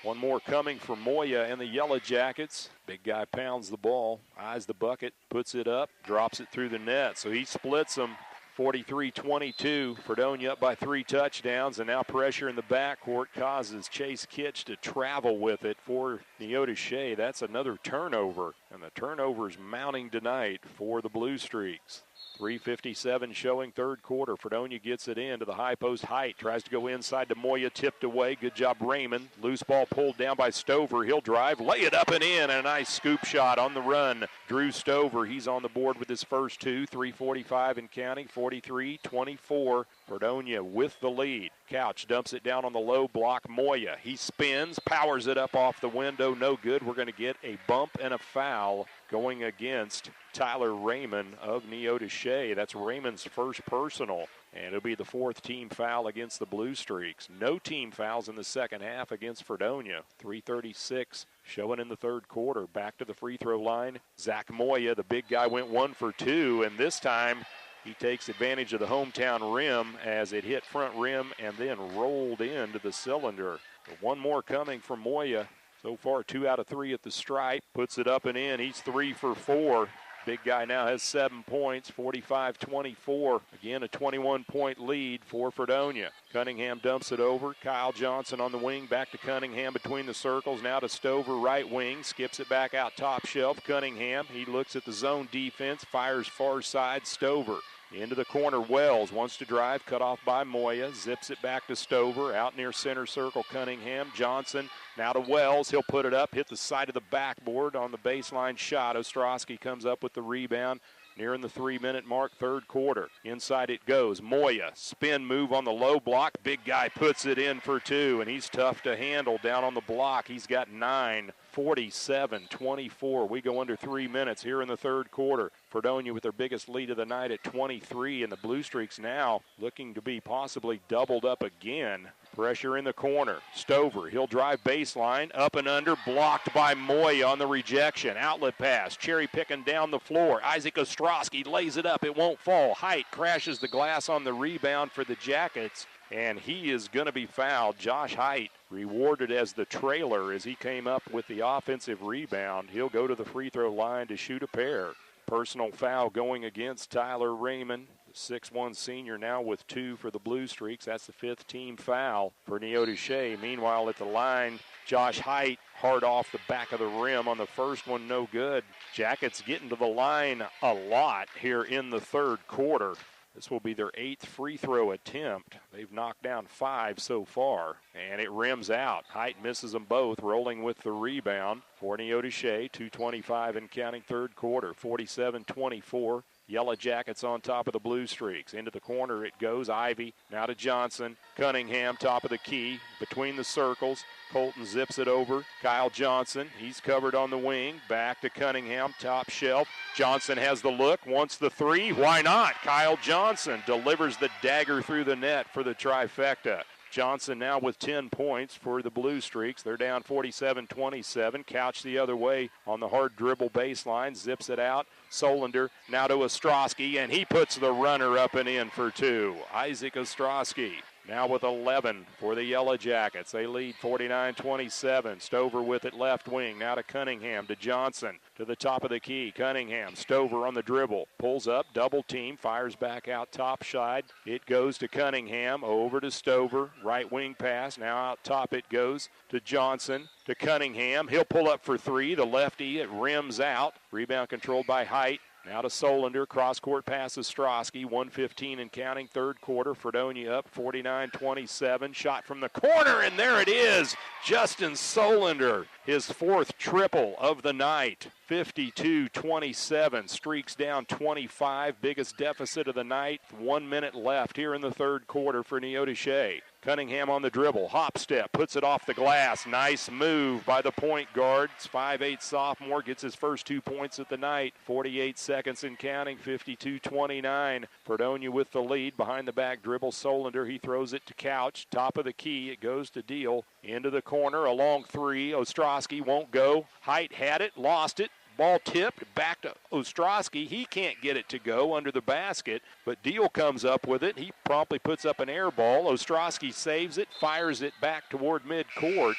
One more coming for Moya and the Yellowjackets. Big guy pounds the ball, eyes the bucket, puts it up, drops it through the net. So he splits them 43-22. Fredonia up by 3 touchdowns, and now pressure in the backcourt causes Chase Kitch to travel with it for Neodesha. That's another turnover, and the turnover's mounting tonight for the Bluestreaks. 3:57 showing third quarter. Fredonia gets it into the high post. Height tries to go inside to Moya, tipped away. Good job, Raymond. Loose ball pulled down by Stover. He'll drive, lay it up and in. And a nice scoop shot on the run. Drew Stover, he's on the board with his first two. 3:45 and counting, 43-24. Fredonia with the lead. Couch dumps it down on the low block. Moya, he spins, powers it up off the window. No good. We're going to get a bump and a foul going against Tyler Raymond of Neodesha. That's Raymond's first personal, and it'll be the fourth team foul against the Bluestreaks. No team fouls in the second half against Fredonia. 3:36 showing in the third quarter. Back to the free throw line. Zach Moya, the big guy, went 1 for 2, and this time he takes advantage of the hometown rim as it hit front rim and then rolled into the cylinder. But one more coming from Moya. So far, 2 out of 3 at the stripe. Puts it up and in. He's 3 for 4. Big guy now has 7 points, 45-24. Again, a 21-point lead for Fredonia. Cunningham dumps it over. Kyle Johnson on the wing. Back to Cunningham between the circles. Now to Stover, right wing. Skips it back out top shelf. Cunningham, he looks at the zone defense. Fires far side. Stover. Into the corner, Wells wants to drive, cut off by Moya, zips it back to Stover, out near center circle, Cunningham, Johnson, now to Wells, he'll put it up, hit the side of the backboard on the baseline shot. Ostrowski comes up with the rebound, nearing the 3-minute mark, third quarter. Inside it goes, Moya, spin move on the low block, big guy puts it in for 2, and he's tough to handle down on the block. He's got 9. 47-24. We go under 3 minutes here in the third quarter. Fredonia with their biggest lead of the night at 23, and the Bluestreaks now looking to be possibly doubled up again. Pressure in the corner. Stover, he'll drive baseline, up and under, blocked by Moya on the rejection. Outlet pass, cherry picking down the floor. Isaac Ostrowski lays it up, it won't fall. Height crashes the glass on the rebound for the Jackets, and he is going to be fouled. Josh Height rewarded as the trailer as he came up with the offensive rebound. He'll go to the free throw line to shoot a pair. Personal foul going against Tyler Raymond, the 6'1 senior, now with 2 for the Bluestreaks. That's the 5th team foul for Neodesha. Meanwhile, at the line, Josh Height hard off the back of the rim on the first one, no good. Jackets getting to the line a lot here in the third quarter. This will be their 8th free throw attempt. They've knocked down 5 so far, and it rims out. Height misses them both, rolling with the rebound for Neodesha. 2:25 and counting third quarter, 47-24. Yellowjackets on top of the Bluestreaks. Into the corner it goes. Ivy now to Johnson. Cunningham top of the key between the circles. Colton zips it over. Kyle Johnson, he's covered on the wing. Back to Cunningham, top shelf. Johnson has the look, wants the 3. Why not? Kyle Johnson delivers the dagger through the net for the trifecta. Johnson now with 10 points for the Bluestreaks. They're down 47-27. Couch the other way on the hard dribble baseline. Zips it out. Solinder now to Ostrowski, and he puts the runner up and in for 2. Isaac Ostrowski now with 11 for the Yellowjackets. They lead 49-27. Stover with it left wing. Now to Cunningham, to Johnson, to the top of the key. Cunningham, Stover on the dribble. Pulls up, double team, fires back out top side. It goes to Cunningham, over to Stover. Right wing pass, now out top it goes to Johnson, to Cunningham. He'll pull up for 3. The lefty, it rims out. Rebound controlled by Height. Now to Solinder, cross-court pass to Ostrowski, 1:15 and counting, third quarter. Fredonia up 49-27. Shot from the corner, and there it is. Justin Solinder, his 4th triple of the night. 52-27, Streaks down 25, biggest deficit of the night. 1 minute left here in the third quarter for Neodesha. Cunningham on the dribble, hop step, puts it off the glass. Nice move by the point guard. 5'8" sophomore, gets his first 2 points of the night. 48 seconds and counting, 52-29. Fredonia with the lead. Behind the back dribble, Solander. He throws it to Couch. Top of the key, it goes to Deal. Into the corner, a long three. Ostrowski won't go. Height had it, lost it. Ball tipped back to Ostrowski. He can't get it to go under the basket, but Deal comes up with it. He promptly puts up an air ball. Ostrowski saves it, fires it back toward midcourt,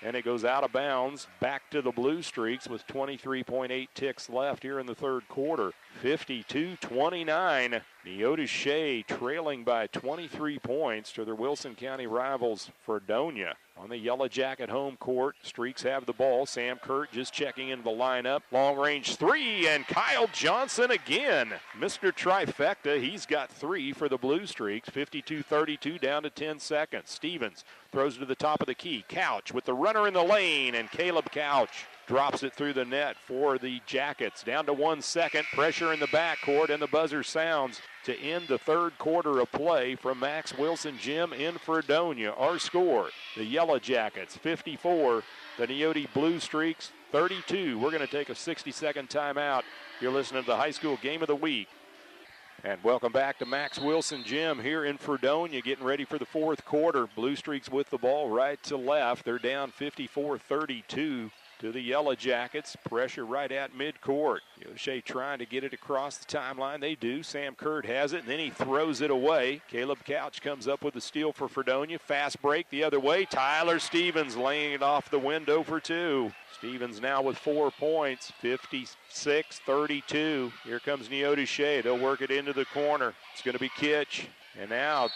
and it goes out of bounds back to the Bluestreaks with 23.8 ticks left here in the third quarter. 52-29. Neodesha trailing by 23 points to their Wilson County rivals Fredonia. On the Yellowjacket home court, Streaks have the ball. Sam Kurt just checking into the lineup. Long range three, and Kyle Johnson again. Mr. Trifecta, he's got three for the Bluestreaks. 52-32, down to 10 seconds. Stevens throws it to the top of the key. Couch with the runner in the lane, and Caleb Couch drops it through the net for the Jackets. Down to 1 second. Pressure in the backcourt, and the buzzer sounds to end the third quarter of play from Max Wilson Gym in Fredonia. Our score, the Yellowjackets 54, the Neodesha Bluestreaks 32. We're going to take a 60-second timeout. You're listening to the high school game of the week. And welcome back to Max Wilson Gym here in Fredonia, getting ready for the fourth quarter. Bluestreaks with the ball right to left. They're down 54-32. To the Yellowjackets. Pressure right at midcourt. Neodesha trying to get it across the timeline. They do. Sam Kurt has it, and then he throws it away. Caleb Couch comes up with a steal for Fredonia. Fast break the other way. Tyler Stevens laying it off the window for two. Stevens now with 4 points. 56-32. Here comes Neodesha. They'll work it into the corner. It's going to be Kitch. And now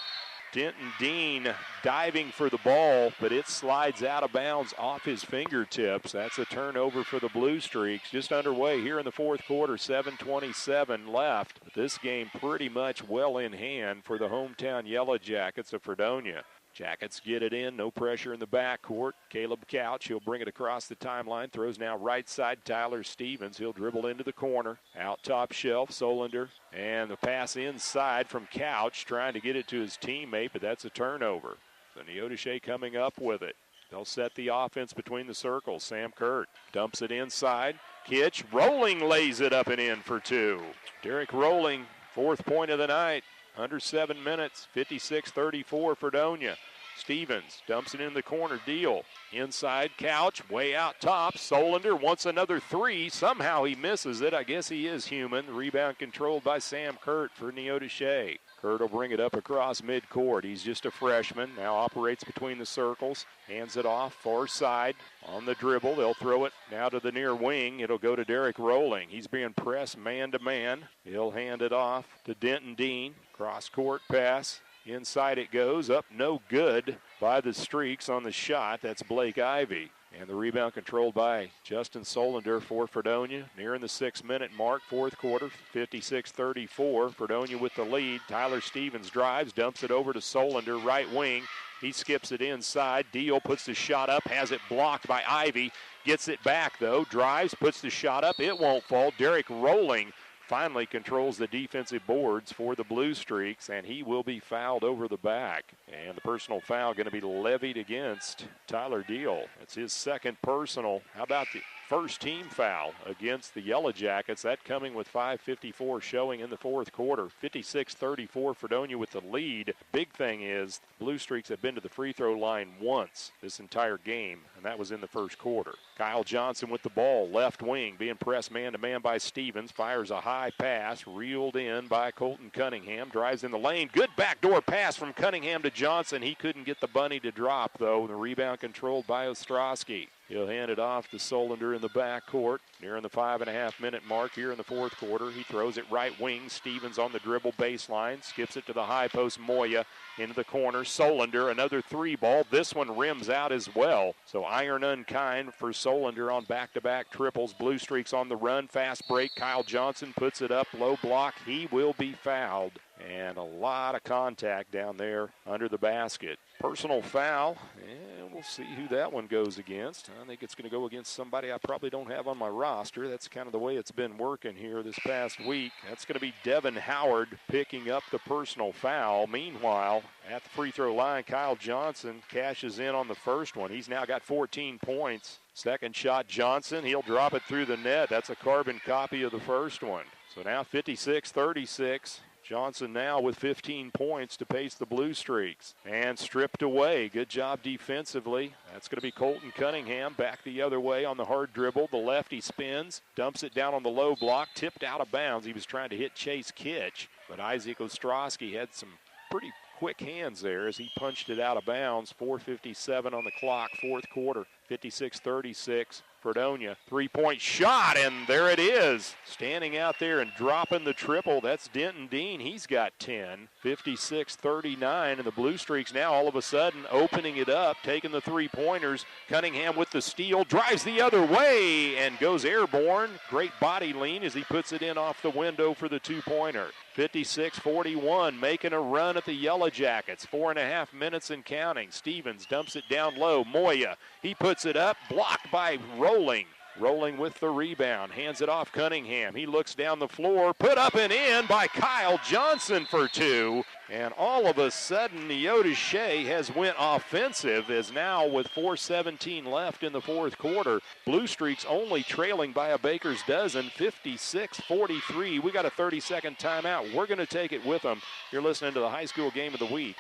Denton Dean diving for the ball, but it slides out of bounds off his fingertips. That's a turnover for the Bluestreaks. Just underway here in the fourth quarter, 7:27 left. But this game pretty much well in hand for the hometown Yellowjackets of Fredonia. Jackets get it in, no pressure in the backcourt. Caleb Couch, he'll bring it across the timeline, throws now right side Tyler Stevens. He'll dribble into the corner, out top shelf, Solander, and the pass inside from Couch, trying to get it to his teammate, but that's a turnover. So Neodesha coming up with it. They'll set the offense between the circles. Sam Kurt dumps it inside. Kitch, Rolling lays it up and in for two. Derek Rolling, fourth point of the night. Under 7 minutes, 56-34 Fredonia. Stevens dumps it in the corner. Deal. Inside, Couch, way out top. Solander wants another three. Somehow he misses it. I guess he is human. The rebound controlled by Sam Kurt for Neodesha. Kurt will bring it up across midcourt. He's just a freshman. Now operates between the circles. Hands it off, far side. On the dribble, they'll throw it now to the near wing. It'll go to Derek Rolling. He's being pressed man-to-man. He'll hand it off to Denton Dean. Cross-court pass. Inside it goes. Up no good by the Streaks on the shot. That's Blake Ivy. And the rebound controlled by Justin Solander for Fredonia. Nearing the 6 minute mark, fourth quarter, 56-34. Fredonia with the lead. Tyler Stevens drives, dumps it over to Solander, right wing. He skips it inside. Deal puts the shot up, has it blocked by Ivy. Gets it back, though. Drives, puts the shot up. It won't fall. Derek Rolling finally controls the defensive boards for the Bluestreaks, and he will be fouled over the back. And the personal foul going to be levied against Tyler Deal. It's his second personal. How about the first team foul against the Yellowjackets? That coming with 5:54 showing in the fourth quarter. 56-34 Fredonia with the lead. Big thing is the Bluestreaks have been to the free throw line once this entire game, and that was in the first quarter. Kyle Johnson with the ball, left wing, being pressed man-to-man by Stevens. Fires a high pass, reeled in by Colton Cunningham. Drives in the lane. Good backdoor pass from Cunningham to Johnson. He couldn't get the bunny to drop, though. The rebound controlled by Ostrowski. He'll hand it off to Solander in the backcourt. Nearing the 5.5 minute mark here in the fourth quarter. He throws it right wing. Stevens on the dribble baseline. Skips it to the high post. Moya into the corner. Solander, another three ball. This one rims out as well. So iron unkind for Solander on back-to-back triples. Bluestreaks on the run. Fast break. Kyle Johnson puts it up. Low block. He will be fouled. And a lot of contact down there under the basket. Personal foul, and we'll see who that one goes against. I think it's going to go against somebody I probably don't have on my roster. That's kind of the way it's been working here this past week. That's going to be Devin Howard picking up the personal foul. Meanwhile, at the free throw line, Kyle Johnson cashes in on the first one. He's now got 14 points. Second shot, Johnson. He'll drop it through the net. That's a carbon copy of the first one. So now 56-36. Johnson now with 15 points to pace the Bluestreaks. And stripped away. Good job defensively. That's going to be Colton Cunningham back the other way on the hard dribble. The lefty spins, dumps it down on the low block, tipped out of bounds. He was trying to hit Chase Kitch, but Isaac Ostrowski had some pretty quick hands there as he punched it out of bounds. 4:57 on the clock, fourth quarter. 56-36. Fredonia, three-point shot, and there it is. Standing out there and dropping the triple, that's Denton Dean. He's got 10. 56-39, and the Bluestreaks now all of a sudden opening it up, taking the three-pointers. Cunningham with the steal, drives the other way, and goes airborne. Great body lean as he puts it in off the window for the two-pointer. 56-41, making a run at the Yellowjackets. 4.5 minutes and counting. Stevens dumps it down low. Moya, he puts it up, blocked by Rolling. Rolling with the rebound, hands it off Cunningham. He looks down the floor, put up and in by Kyle Johnson for two. And all of a sudden, Neodesha has went offensive as now with 4:17 left in the fourth quarter. Bluestreaks only trailing by a baker's dozen, 56-43. We got a 30-second timeout. We're going to take it with them. You're listening to the high school game of the week.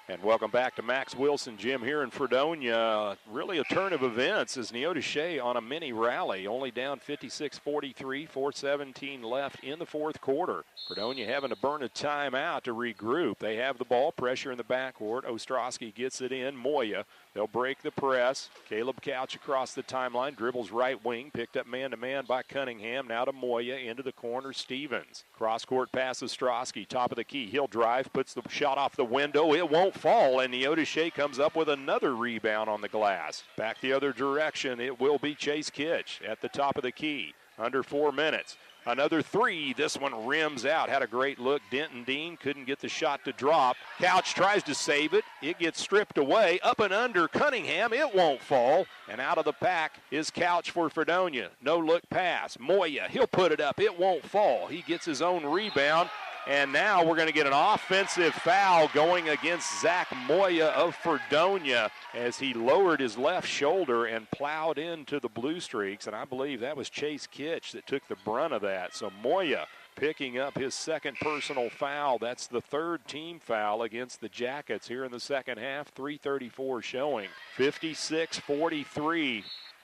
And welcome back to Max Wilson Gym here in Fredonia. Really a turn of events as Neodesha on a mini rally, only down 56-43, 4:17 left in the fourth quarter. Fredonia having to burn a timeout to regroup. They have the ball, pressure in the backcourt. Ostrowski gets it in. Moya, they'll break the press. Caleb Couch across the timeline, dribbles right wing, picked up man-to-man by Cunningham. Now to Moya, into the corner, Stevens. Cross-court pass Ostrowski, top of the key. He'll drive, puts the shot off the window. It won't fall, and Neodesha comes up with another rebound on the glass. Back the other direction, it will be Chase Kitch at the top of the key. Under 4 minutes. Another three. This one rims out. Had a great look. Denton Dean couldn't get the shot to drop. Couch tries to save it. It gets stripped away. Up and under Cunningham. It won't fall. And out of the pack is Couch for Fredonia. No look pass. Moya. He'll put it up. It won't fall. He gets his own rebound. And now we're going to get an offensive foul going against Zach Moya of Fredonia as he lowered his left shoulder and plowed into the Bluestreaks. And I believe that was Chase Kitch that took the brunt of that. So Moya picking up his second personal foul. That's the third team foul against the Jackets here in the second half. 3:34 showing. 56-43.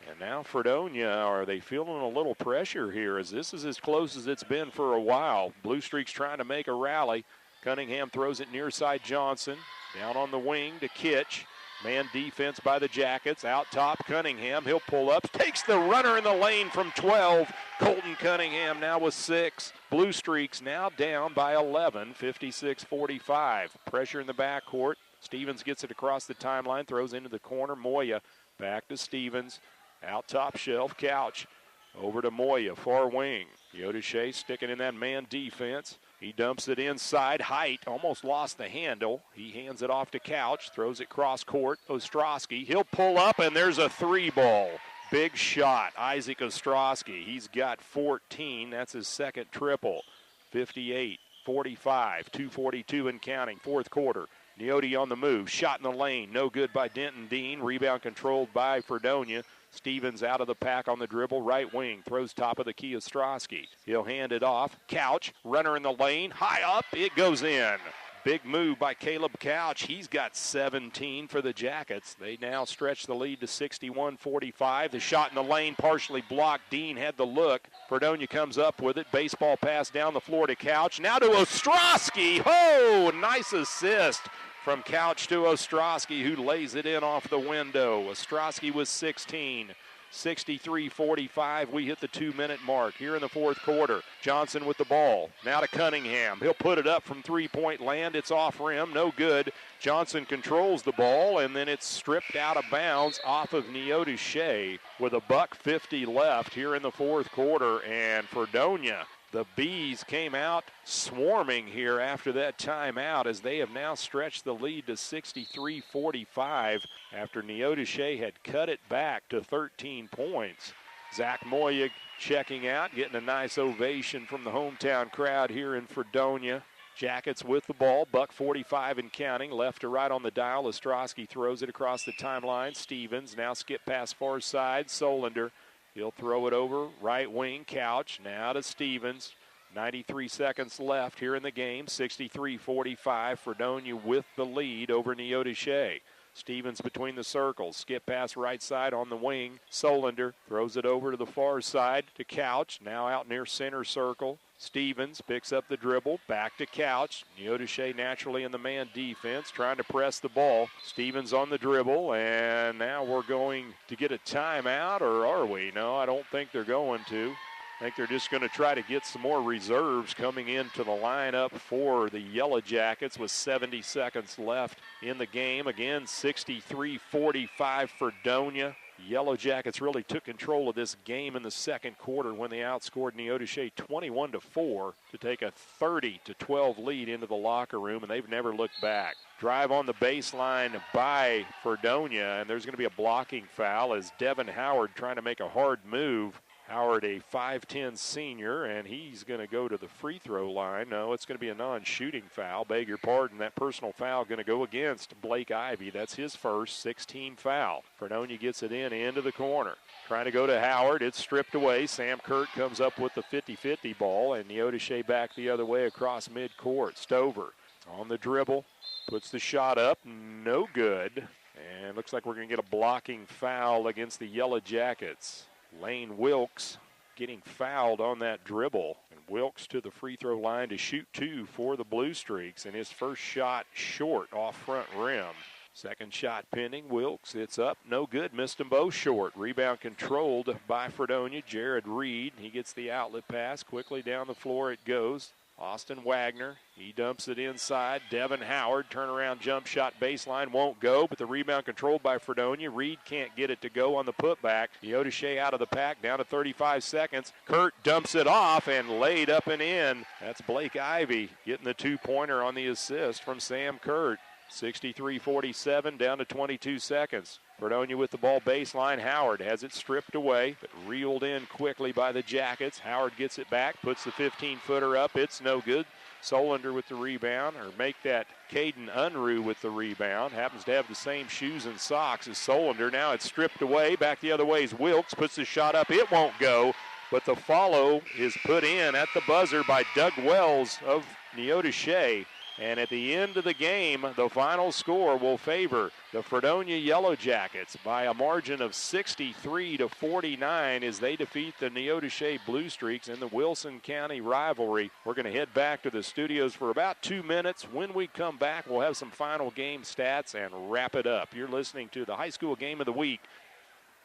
And now Fredonia, are they feeling a little pressure here as this is as close as it's been for a while. Bluestreaks trying to make a rally. Cunningham throws it near side Johnson. Down on the wing to Kitch. Man defense by the Jackets. Out top Cunningham. He'll pull up. Takes the runner in the lane from 12. Colton Cunningham now with 6. Bluestreaks now down by 11. 56-45. Pressure in the backcourt. Stevens gets it across the timeline. Throws into the corner. Moya back to Stevens. Out top shelf, Couch. Over to Moya, far wing. Neodesha sticking in that man defense. He dumps it inside. Height almost lost the handle. He hands it off to Couch. Throws it cross court. Ostrowski. He'll pull up, and there's a three ball. Big shot. Isaac Ostrowski. He's got 14. That's his second triple. 58-45. 2:42 and counting. Fourth quarter. Neodesha on the move. Shot in the lane. No good by Denton Dean. Rebound controlled by Fredonia. Stevens out of the pack on the dribble. Right wing. Throws top of the key Ostrowski. He'll hand it off. Couch. Runner in the lane. High up. It goes in. Big move by Caleb Couch. He's got 17 for the Jackets. They now stretch the lead to 61-45. The shot in the lane partially blocked. Dean had the look. Fredonia comes up with it. Baseball pass down the floor to Couch. Now to Ostrowski. Oh, nice assist from Couch to Ostrowski, who lays it in off the window. Ostrowski was 16. 63-45. We hit the 2-minute mark here in the fourth quarter. Johnson with the ball. Now to Cunningham. He'll put it up from three-point land. It's off rim. No good. Johnson controls the ball, and then it's stripped out of bounds off of Neodesha with $1:50 left here in the fourth quarter. And Fredonia The Bees came out swarming here after that timeout as they have now stretched the lead to 63-45 after Neodesha had cut it back to 13 points. Zach Moya checking out, getting a nice ovation from the hometown crowd here in Fredonia. Jackets with the ball, $1:45 and counting, left to right on the dial. Ostrowski throws it across the timeline. Stevens now skip past far side. Solander, he'll throw it over right wing. Couch now to Stevens. 93 seconds left here in the game. 63-45. Fredonia with the lead over Neodesha. Stevens between the circles. Skip pass right side on the wing. Solander throws it over to the far side to Couch. Now out near center circle. Stevens picks up the dribble. Back to Couch. Neodesha naturally in the man defense, trying to press the ball. Stevens on the dribble, and now we're going to get a timeout, or are we? No, I don't think they're going to. I think they're just going to try to get some more reserves coming into the lineup for the Yellowjackets with 70 seconds left in the game. Again, 63-45 Fredonia. Yellowjackets really took control of this game in the second quarter when they outscored Neodesha 21-4 to take a 30-12 lead into the locker room, and they've never looked back. Drive on the baseline by Fredonia, and there's going to be a blocking foul as Devin Howard trying to make a hard move. Howard, a 5'10 senior, and he's going to go to the free throw line. No, it's going to be a non-shooting foul. Beg your pardon. That personal foul going to go against Blake Ivy. That's his first 16 foul. Fredonia gets it into the corner. Trying to go to Howard. It's stripped away. Sam Kurt comes up with the 50-50 ball, and Neodesha back the other way across midcourt. Stover on the dribble. Puts the shot up. No good. And looks like we're going to get a blocking foul against the Yellowjackets. Lane Wilkes getting fouled on that dribble. And Wilkes to the free throw line to shoot two for the Bluestreaks. And his first shot short off front rim. Second shot pending. Wilkes, it's up. No good. Missed them both short. Rebound controlled by Fredonia. Jared Reed. He gets the outlet pass. Quickly down the floor it goes. Austin Wagner, he dumps it inside. Devin Howard, turnaround jump shot baseline, won't go, but the rebound controlled by Fredonia. Reed can't get it to go on the putback. Neodesha out of the pack, down to 35 seconds. Kurt dumps it off and laid up and in. That's Blake Ivy getting the two-pointer on the assist from Sam Kurt. 63-47, down to 22 seconds. Fredonia with the ball baseline. Howard has it stripped away, but reeled in quickly by the Jackets. Howard gets it back, puts the 15-footer up. It's no good. Solander with the rebound, or make that Caden Unruh with the rebound. Happens to have the same shoes and socks as Solander. Now it's stripped away. Back the other way is Wilkes. Puts the shot up. It won't go, but the follow is put in at the buzzer by Doug Wells of Neodesha. And at the end of the game, the final score will favor the Fredonia Yellowjackets by a margin of 63-49 as they defeat the Neodesha Bluestreaks in the Wilson County Rivalry. We're going to head back to the studios for about 2 minutes. When we come back, we'll have some final game stats and wrap it up. You're listening to the High School Game of the Week.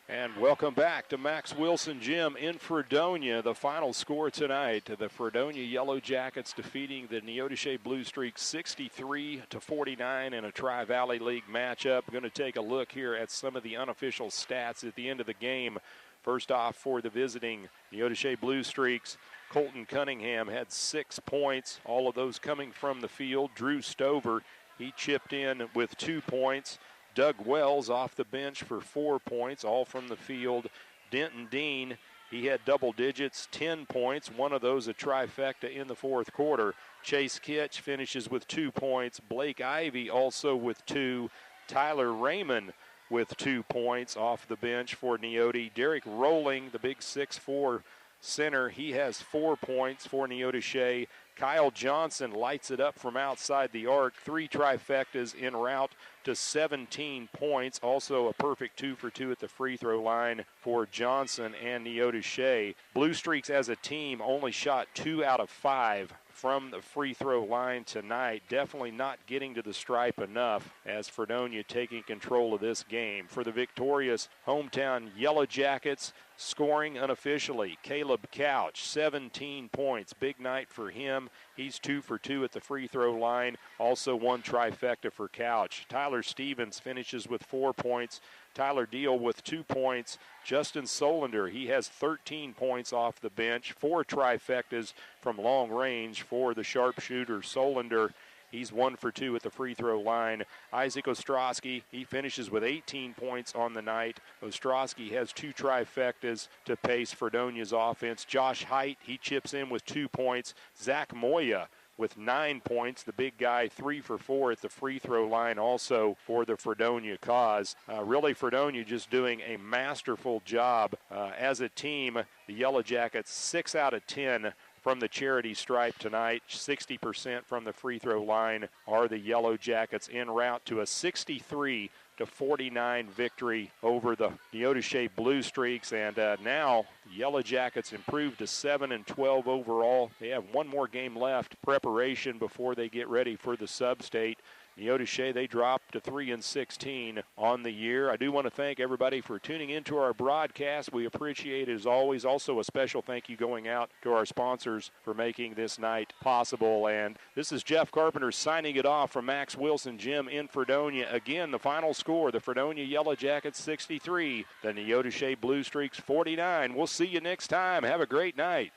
And welcome back to Max Wilson Gym in Fredonia. The final score tonight, the Fredonia Yellowjackets defeating the Neodesha Bluestreaks 63-49 in a Tri-Valley League matchup. We're going to take a look here at some of the unofficial stats at the end of the game. First off, for the visiting Neodesha Bluestreaks, Colton Cunningham had 6 points, all of those coming from the field. Drew Stover, he chipped in with 2 points. Doug Wells off the bench for 4 points, all from the field. Denton Dean, he had double digits, 10 points. One of those a trifecta in the fourth quarter. Chase Kitch finishes with 2 points. Blake Ivy also with 2. Tyler Raymond with 2 points off the bench for Neodesha. Derek Rolling, the big 6'4" center, he has 4 points for Neodesha. Kyle Johnson lights it up from outside the arc. 3 trifectas en route to 17 points. Also a perfect 2 for 2 at the free throw line for Johnson and Neodesha. Bluestreaks as a team only shot 2 out of 5 from the free throw line tonight. Definitely not getting to the stripe enough as Fredonia taking control of this game. For the victorious hometown Yellowjackets, scoring unofficially, Caleb Couch, 17 points. Big night for him. He's 2 for 2 at the free throw line. Also 1 trifecta for Couch. Tyler Stevens finishes with 4 points. Tyler Deal with 2 points. Justin Solander, he has 13 points off the bench. 4 trifectas from long range for the sharpshooter Solander. He's 1 for 2 at the free throw line. Isaac Ostrowski, he finishes with 18 points on the night. Ostrowski has 2 trifectas to pace Fredonia's offense. Josh Height, he chips in with 2 points. Zach Moya with 9 points. The big guy 3 for 4 at the free throw line also for the Fredonia cause. Really, Fredonia just doing a masterful job as a team. The Yellowjackets 6 out of 10 from the charity stripe tonight. 60% from the free throw line are the Yellowjackets en route to a 63-49 victory over the Neodesha Bluestreaks. And now the Yellowjackets improved to 7-12 overall. They have 1 more game left, preparation before they get ready for the sub-state. Neodesha, they dropped to 3-16 on the year. I do want to thank everybody for tuning into our broadcast. We appreciate it as always. Also, a special thank you going out to our sponsors for making this night possible. And this is Jeff Carpenter signing it off from Max Wilson Gym in Fredonia. Again, the final score, the Fredonia Yellowjackets 63, the Neodesha Bluestreaks 49. We'll see you next time. Have a great night.